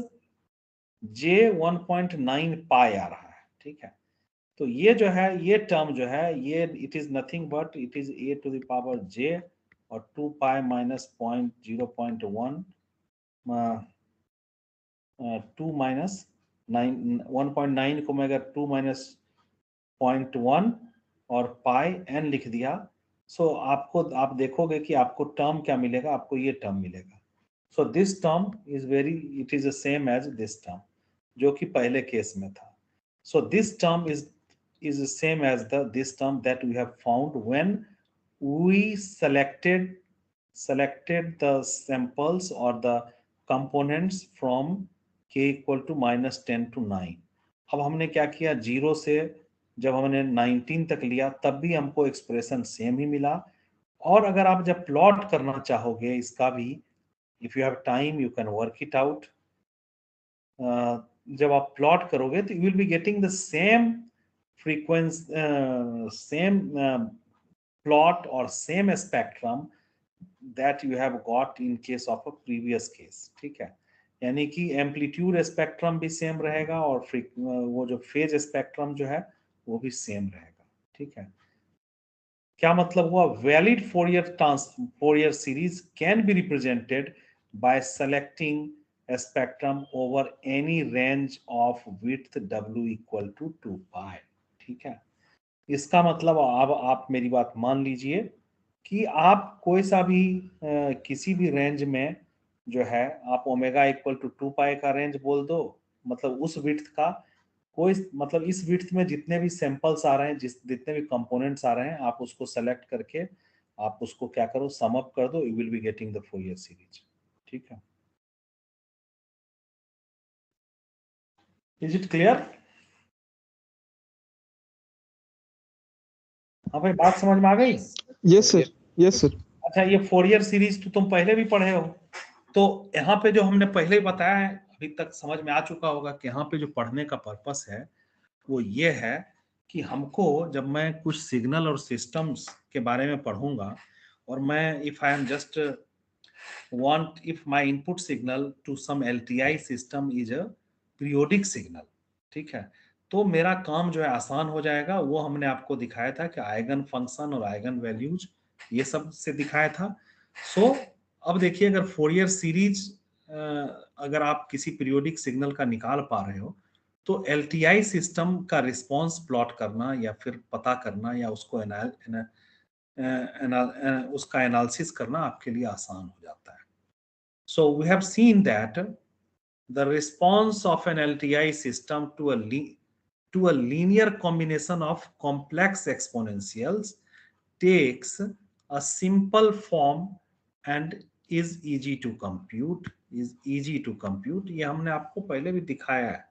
j 1.9 पाई आ रहा है, ठीक है। तो ये जो है, ये टर्म जो है, ये it is nothing but it is a to the power j और 2 पाई माइनस 0.1 2 माइनस 1.9 को मैं अगर 2 माइनस 0.1 और पाई n लिख दिया, सो आपको आप देखोगे कि आपको टर्म क्या मिलेगा, आपको ये टर्म मिलेगा। So this term is it is the same as this term जो कि पहले केस में था। So this term is the same as this term that we have found when we selected the samples or the components from k equal to -10 to 9। अब हमने क्या किया, 0 से जब हमने 19 तक लिया तब भी हमको एक्सप्रेशन सेम ही मिला, और अगर आप जब प्लॉट करना चाहोगे इसका भी, if you have time you can work it out, जब आप प्लॉट करोगे तो you will be getting the same frequency, same plot or same spectrum that you have got in case of a previous case, ठीक है। यानी कि amplitude spectrum भी same रहेगा और वो जो फेज स्पेक्ट्रम जो है वो भी सेम रहेगा, ठीक है। क्या मतलब हुआ, valid Fourier series can be represented by selecting spectrum over any range of width w equal to 2 pi। ठीक है, इसका मतलब अब आप मेरी बात मान लीजिए कि आप कोई सा भी किसी भी रेंज में जो है आप ओमेगा इक्वल टू 2 पाई का रेंज बोल दो, मतलब उस विड्थ का कोई मतलब इस विड्थ में जितने भी सैंपल्स आ रहे हैं, जितने भी कंपोनेंट्स आ रहे हैं, आप उसको सेलेक्ट करके आप उसको क्या करो, सम अप कर दो, you will be getting the Fourier series. ठीक है, इज इट क्लियर? हाँ भाई, बात समझ में आ गई? Yes sir, yes sir. अच्छा, ये फूरियर सीरीज तो तुम पहले भी पढ़े हो, तो यहाँ पे जो हमने पहले ही बताया है अभी तक समझ में आ चुका होगा कि यहाँ पे जो पढ़ने का पर्पस है वो ये है कि हमको जब मैं कुछ सिग्नल और सिस्टम्स के बारे में पढ़ूंगा और मैं if I am just want if my input signal to some LTI system is a periodic signal, ठीक है, तो मेरा काम जो है आसान हो जाएगा। वो हमने आपको दिखाया था कि आइगन फंक्शन और आइगन वैल्यूज ये सब से दिखाया था। सो अब देखिए, अगर फोरियर सीरीज अगर आप किसी पीरियोडिक सिग्नल का निकाल पा रहे हो तो LTI सिस्टम का रिस्पांस प्लॉट करना या फिर पता करना या उसको उसका एनालिसिस करना आपके लिए आसान हो जाता है। So we have seen that the response of an LTI system to a linear combination of complex exponentials takes a simple form and is easy to compute, ये हमने आपको पहले भी दिखाया है।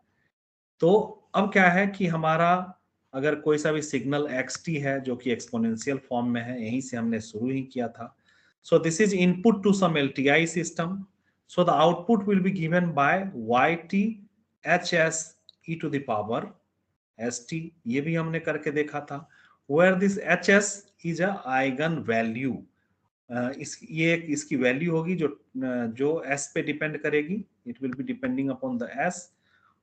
तो अब क्या है कि हमारा अगर कोई सा भी सिग्नल xt है जो कि एक्सपोनेंशियल फॉर्म में है, यहीं से हमने शुरू ही किया था। So this is input to some LTI system, so the output will be given by yt hs e to the power st, ये भी हमने करके देखा था। Where this hs is a eigen value, ये इसकी वैल्यू होगी जो s पे डिपेंड करेगी, it will be depending upon the s।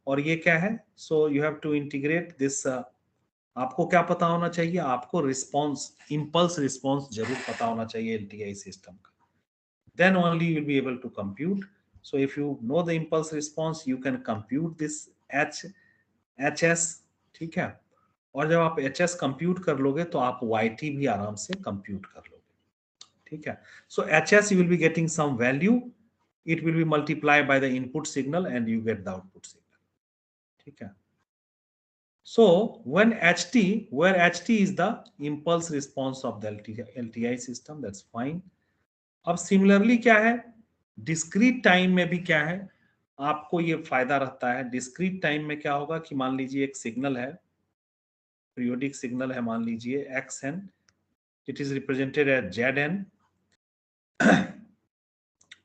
और ये क्या है, so you have to integrate this. आपको क्या पता होना चाहिए, आपको रिस्पॉन्स, इम्पल्स रिस्पॉन्स जरूर पता होना चाहिए LTI सिस्टम का, then only you will be able to compute. So if you know the impulse response you can compute this hs, ठीक है, और जब आप hs कंप्यूट कर लोगे तो आप yt भी आराम से कंप्यूट कर लोगे। ठीक है, so hs you will be getting some value, it will be multiplied by the input signal and you get the output signal। ठीक है, so when ht, where ht is the impulse response of the LTI system, that's fine। अब similarly क्या है, discrete time में भी क्या है, आपको ये फायदा रहता है। डिस्क्रीट टाइम में क्या होगा कि मान लीजिए एक सिग्नल है, पीरियोडिक सिग्नल है, मान लीजिए xn, it is represented as zn,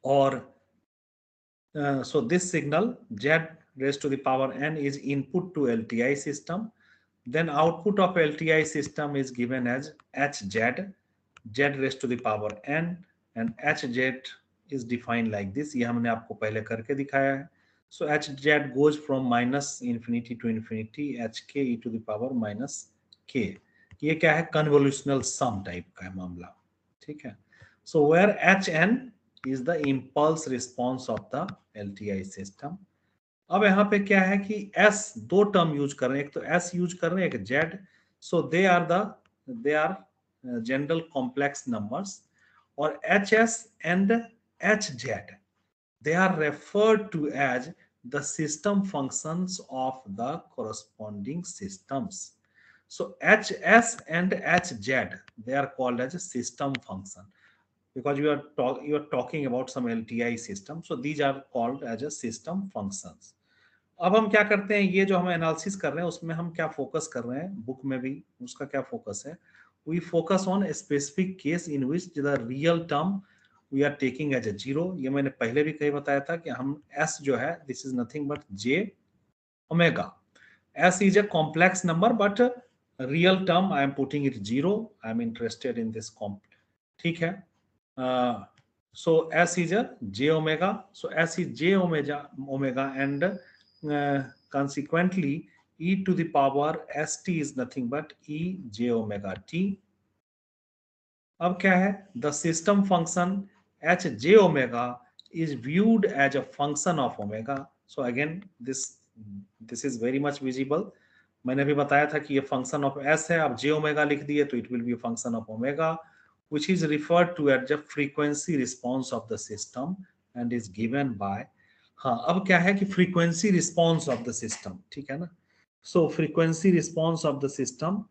और so this signal z raised to the power n is input to LTI system, then output of LTI system is given as hz, z raised to the power n, and hz is defined like this, ये हमने आपको पहले करके दिखाया है। So hz goes from minus infinity to infinity hk e to the power minus k, ये क्या है, कन्वोल्यूशनल सम टाइप का है मामला। ठीक है, so where hn is the impulse response of the LTI system। अब यहाँ पे क्या है कि s दो टर्म यूज कर रहे हैं, एक तो s यूज कर रहे हैं, एक z, so they are general complex numbers, और hs and hz they are referred to as the system functions of the corresponding systems। So hs and hz they are called as a system function because you are talking about some LTI system, so these are called as a system functions। अब हम क्या करते हैं, ये जो हम analysis कर रहे हैं उसमें हम क्या फोकस कर रहे हैं, बुक में भी उसका क्या फोकस है, we focus on specific case in which the real term we are taking as a zero. ये मैंने पहले भी कहीं बताया था कि हम s जो है this is nothing but j omega, s is a complex number but real term I am putting it zero, I am interested in this ठीक है, so s is a j omega, so s is j omega and consequently e to the power st is nothing but e j omega t। अब क्या है, the system function h j omega is viewed as a function of omega. So again this is very much visible. मैंने भी बताया था कि ये function of s है, आप j ओमेगा लिख दिए तो it will B function of omega which is referred to as the frequency response of the system and is given by, हाँ अब क्या है कि frequency response of the system, ठीक है ना. So frequency response of the system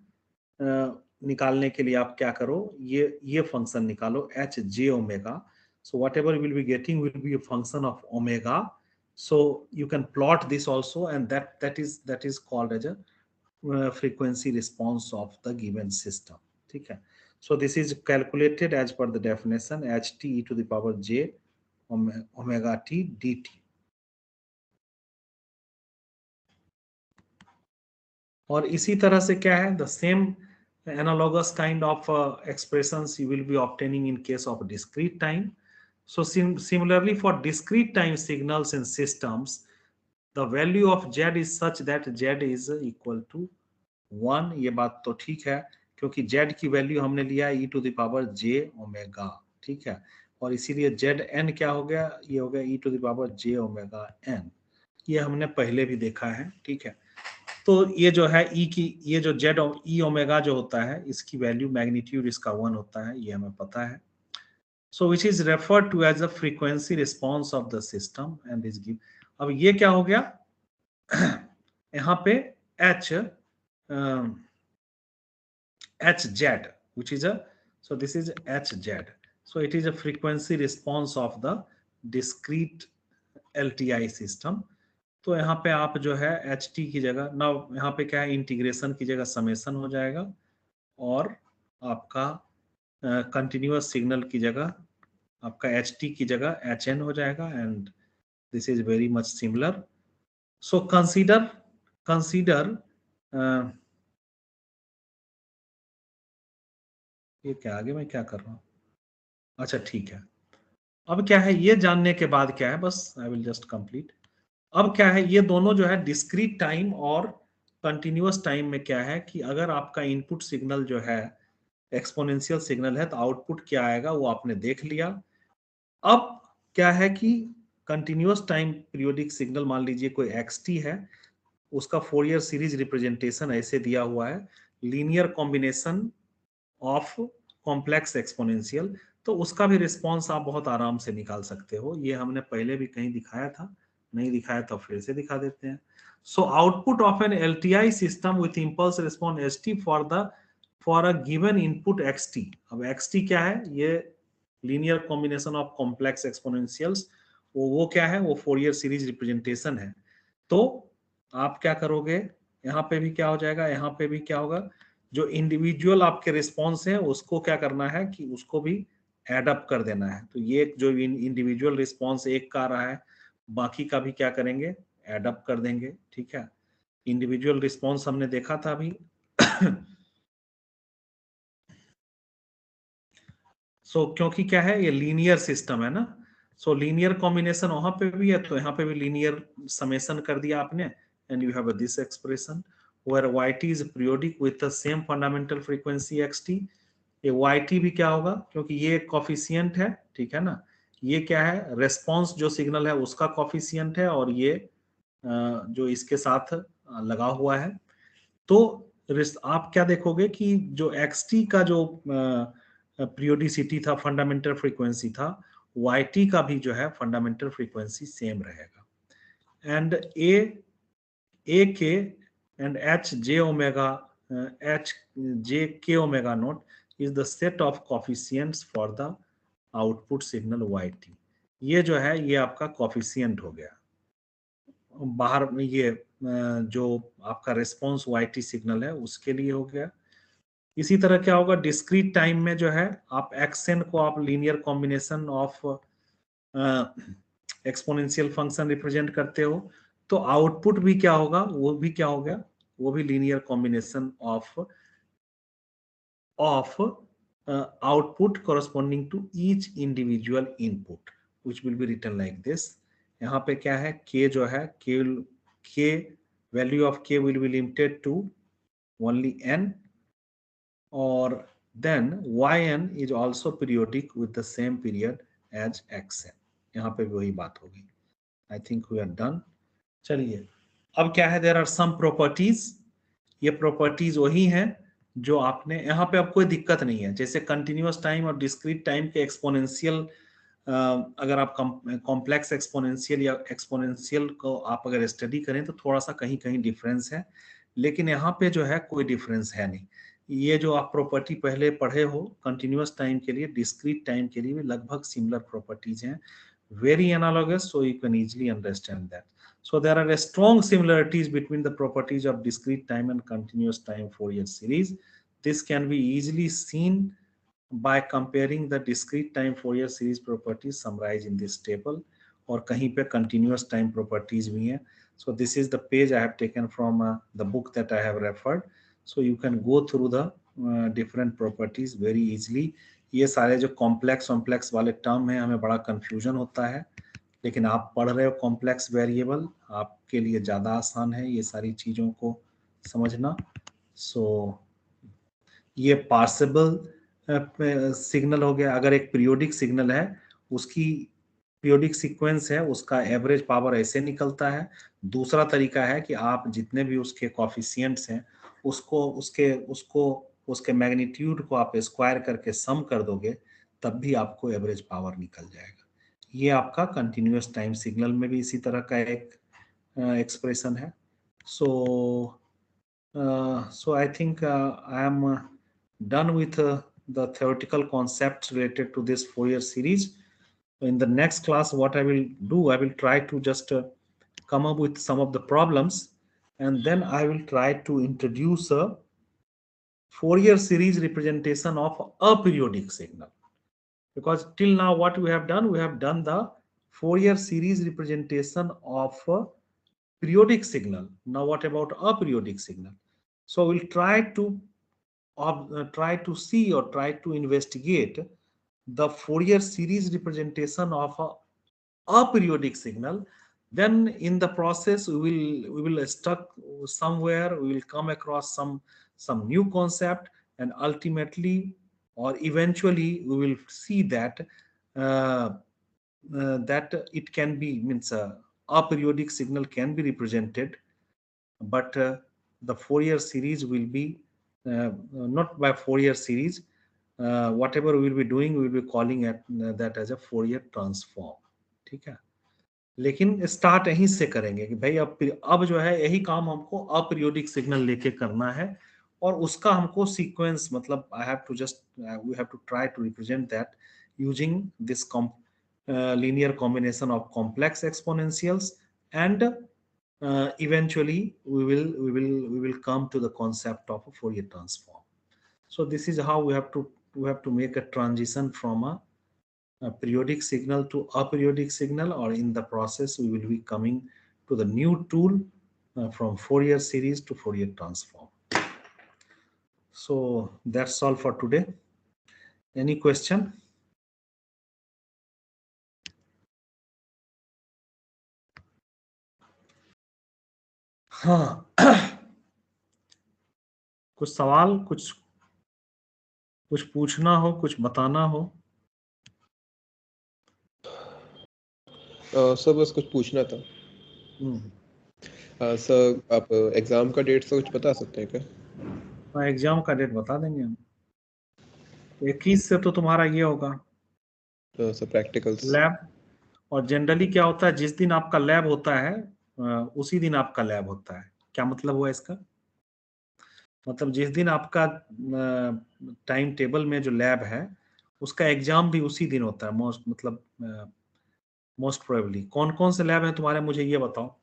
निकालने के लिए आप क्या करो, ये फंक्शन निकालो h j omega. So whatever you will be getting will be a function of omega. So you can plot this also, and that is called as a frequency response of the given system. ठीक है. So this is calculated as per the definition ht e to the power j omega t dt. और इसी तरह से क्या है, the same analogous kind of expressions you will be obtaining in case of discrete time. So similarly for discrete time signals in systems, the value of z is such that z is equal to 1. ये बात तो ठीक है क्योंकि z की value हमने लिया e to the power j omega, ठीक है. और इसीलिए zn क्या हो गया, ये हो गया e to the power j omega n. ये हमने पहले भी देखा है, ठीक है. तो ये जो है e की, ये जो z e ओमेगा जो होता है इसकी वैल्यू मैग्नीट्यूड इसका 1 होता है, ये हमें पता है. So which is referred to as the frequency response of the system and is given. अब ये क्या हो गया यहाँ पे hz which is a, so this is hz, so it is a frequency response of the discrete LTI system. तो यहाँ पे आप जो है ht की जगह ना, यहाँ पे क्या है इंटीग्रेशन की जगह समेशन हो जाएगा और आपका कंटिन्यूअस सिग्नल की जगह आपका ht की जगह hn हो जाएगा and this is very much similar. So consider ये क्या आगे मैं क्या कर रहा हूँ, अच्छा ठीक है. अब क्या है ये जानने के बाद क्या है, बस आई विल जस्ट कंप्लीट. अब क्या है ये दोनों जो है डिस्क्रीट टाइम और कंटिन्यूअस टाइम में क्या है कि अगर आपका इनपुट सिग्नल जो है एक्सपोनेंशियल सिग्नल है तो आउटपुट क्या आएगा वो आपने देख लिया. अब क्या है कि कंटिन्यूअस टाइम पीरियोडिक सिग्नल मान लीजिए कोई xt है, उसका फोरियर सीरीज रिप्रेजेंटेशन ऐसे दिया हुआ है linear combination of complex exponential, तो उसका भी रिस्पॉन्स आप बहुत आराम से निकाल सकते हो. ये हमने पहले भी कहीं दिखाया था, नहीं दिखाया तो फिर से दिखा देते हैं. So output of an LTI system with impulse response st for a given input xt. अब xt क्या है, ये linear combination of complex exponentials, वो क्या है, वो फोरियर सीरीज रिप्रेजेंटेशन है. तो आप क्या करोगे, यहाँ पे भी क्या हो जाएगा, यहाँ पे भी क्या होगा, जो इंडिविजुअल आपके रिस्पॉन्स है उसको क्या करना है कि उसको भी एड अप कर देना है. तो ये जो इंडिविजुअल रिस्पॉन्स एक का आ रहा है बाकी का भी क्या करेंगे, एड अप कर देंगे, ठीक है. इंडिविजुअल रिस्पॉन्स हमने देखा था अभी. सो क्योंकि क्या है ये लीनियर सिस्टम है ना, सो लीनियर कॉम्बिनेशन वहां पे भी है तो यहाँ पे भी लीनियर समेशन कर दिया आपने and you have this expression where yt is periodic with the same fundamental frequency xt. ये yt भी क्या होगा क्योंकि ये कोफिशिएंट है, ठीक है ना, ये क्या है रेस्पॉन्स जो सिग्नल है उसका कोफिशिएंट है और ये जो इसके साथ लगा हुआ है. तो आप क्या देखोगे कि जो xt का जो पीरियोडिसिटी था, फंडामेंटल फ्रीक्वेंसी था, yt का भी जो है फंडामेंटल फ्रीक्वेंसी सेम रहेगा. And a k and hj omega hj k omega naught is the set of coefficients for the output signal yt. ये जो है ये आपका कोफिशिएंट हो गया बाहर में, ये जो आपका रिस्पॉन्स yt सिग्नल है उसके लिए हो गया. इसी तरह क्या होगा डिस्क्रीट टाइम में जो है आप xn को आप linear combination of exponential function represent करते हो, तो आउटपुट भी क्या होगा, वो भी क्या हो गया, वो भी linear combination of output corresponding to each individual input which will be written like this. यहाँ पे क्या है k जो है k value of k will be limited to only n, or then yn is also periodic with the same period as xn. यहाँ पे भी वही बात होगी। I think we are done. चलिए, अब क्या है, देयर आर सम प्रॉपर्टीज। ये प्रॉपर्टीज वही हैं जो आपने यहाँ पे, अब कोई दिक्कत नहीं है। जैसे कंटिन्यूअस टाइम और डिस्क्रीट टाइम के एक्सपोनेंशियल, अगर आप कॉम्प्लेक्स एक्सपोनेंशियल या एक्सपोनेंशियल को आप अगर स्टडी करें तो थोड़ा सा कहीं कहीं डिफरेंस है, लेकिन यहाँ पे जो है कोई डिफरेंस है नहीं। ये जो आप प्रॉपर्टी पहले पढ़े हो कंटिन्यूअस टाइम के लिए, डिस्क्रीट टाइम के लिए भी लगभग सिमिलर प्रॉपर्टीज हैं, very analogous, so you can easily understand that. So there are strong similarities between the properties of discrete time and continuous time Fourier series. This can be easily seen by comparing the discrete time Fourier series properties summarized in this table, और कहीं पे continuous time properties भी हैं. So this is the page I have taken from the book that I have referred. So you can go through the different properties very easily. ये सारे जो complex वाले term हैं हमें बड़ा कंफ्यूजन होता है, लेकिन आप पढ़ रहे हो कॉम्प्लेक्स वेरिएबल, आपके लिए ज़्यादा आसान है ये सारी चीज़ों को समझना। सो ये पार्सेबल सिग्नल हो गया। अगर एक पीरियोडिक सिग्नल है, उसकी पीरियोडिक सीक्वेंस है, उसका एवरेज पावर ऐसे निकलता है। दूसरा तरीका है कि आप जितने भी उसके कॉफिशिएंट्स हैं उसके मैग्नीट्यूड को आप स्क्वायर करके सम कर दोगे, तब भी आपको एवरेज पावर निकल जाएगा। ये आपका कंटिन्यूअस टाइम सिग्नल में भी इसी तरह का एक एक्सप्रेशन है। So I think I am done with the theoretical concepts related to this Fourier series. In the next class, what I will do, I will try to just come up with some of the problems, and then I will try to introduce a Fourier series representation of a periodic signal. Because till now what we have done the Fourier series representation of a periodic signal. Now what about a periodic signal? So we'll try to see or try to investigate the Fourier series representation of a periodic signal. Then in the process we will stuck somewhere, we will come across some new concept, and ultimately or eventually we will see that that it can be means a periodic signal can be represented, but the Fourier series will be not by Fourier series. Whatever we will be doing, we will be calling that as a Fourier transform. ठीक है, लेकिन start यहीं से करेंगे कि भाई अब जो है यही काम हमको अपीरियोडिक सिग्नल लेके करना है, और उसका हमको सीक्वेंस मतलब we have to try to represent that using this linear combination of complex exponentials, and eventually we will come to the concept of a Fourier transform. So this is how we have to make a transition from a periodic signal to aperiodic signal, or in the process we will be coming to the new tool from Fourier series to Fourier transform. So that's all for today. Any question? हाँ, कुछ सवाल, कुछ पूछना हो, कुछ बताना हो? Sir बस कुछ पूछना था। सर आप एग्जाम का डेट से कुछ बता सकते हैं क्या? हाँ, एग्जाम का डेट बता देंगे हम। 21 से तो तुम्हारा ये होगा सर प्रैक्टिकल्स लैब, और जनरली क्या होता है, जिस दिन आपका लैब होता है उसी दिन आपका लैब होता है। क्या मतलब हुआ इसका? मतलब जिस दिन आपका टाइम टेबल में जो लैब है उसका एग्जाम भी उसी दिन होता है मोस्ट प्रोबेबली। कौन कौन से लैब हैं तुम्हारे, मुझे ये बताओ।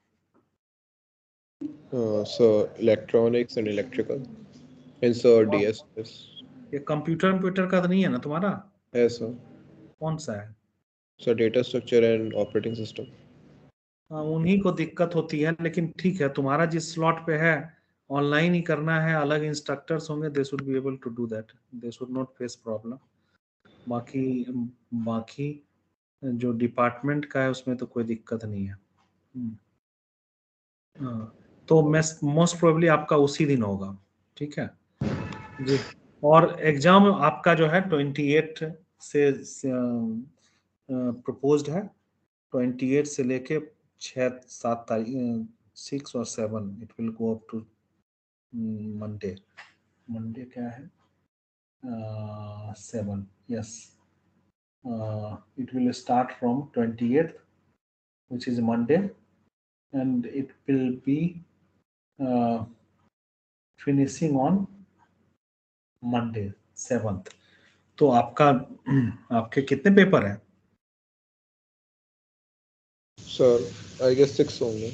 Sir electronics and electrical and sir DSS. ये कंप्यूटर का तो नहीं है ना तुम्हारा? है सर। कौन सा है? Sir data structure and operating system. हाँ, उन्हीं को दिक्कत होती है, लेकिन ठीक है, तुम्हारा जिस स्लॉट पे है ऑनलाइन ही करना है, अलग इंस्ट्रक्टर्स होंगे, they should be able to do that, they should not face problem. बाकी जो डिपार्टमेंट का है उसमें तो कोई दिक्कत नहीं है। हाँ, तो मोस्ट प्रोबेबली आपका उसी दिन होगा। ठीक है जी। और एग्जाम आपका जो है 28 से प्रपोज्ड है, 28 से लेके 6-7 तारीख 6 और 7 it will go up to Monday. Monday क्या है? 7, yes. It will start from 28th, which is Monday, and it will be finishing on Monday 7th. तो आपके कितने पेपर हैं? सर आई गेस 6 होंगे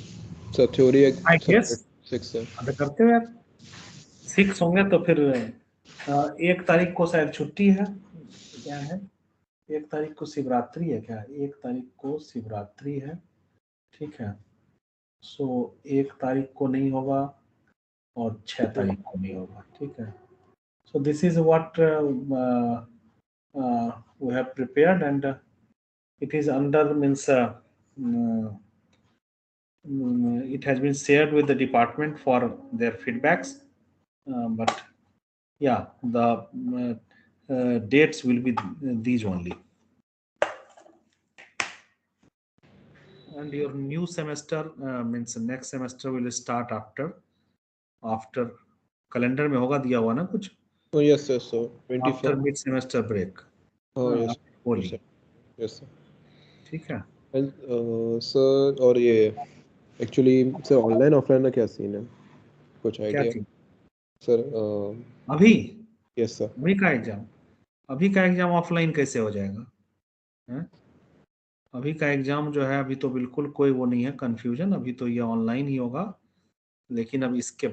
सर, थ्योरी I guess 6 है। अगर करते हो यार 6 होंगे तो फिर 1 तारीख को शायद छुट्टी है। क्या है? 1 तारीख को शिवरात्रि है क्या? 1 तारीख को शिवरात्रि है, ठीक है। सो 1 तारीख को नहीं होगा और 6 तारीख को नहीं होगा, ठीक है। So this is what we have prepared, and it is under means it has been shared with the department for their feedbacks, but yeah, the dates will be these only. And your new semester means next semester will start after calendar में होगा दिया हुआ ना कुछ? Oh yes sir, so 24 after mid semester break. oh yes Holi, yes sir। ठीक है। And sir और ये एक्चुअली सर ऑनलाइन ऑफलाइन का क्या सीन है, कुछ क्या आइडिया चीज? सर? अभी यस सर। अभी का एग्जाम ऑफलाइन कैसे हो जाएगा? हैं? अभी का एग्जाम जो है, अभी तो बिल्कुल कोई वो नहीं है कंफ्यूजन, अभी तो ये ऑनलाइन ही होगा। लेकिन अब इसके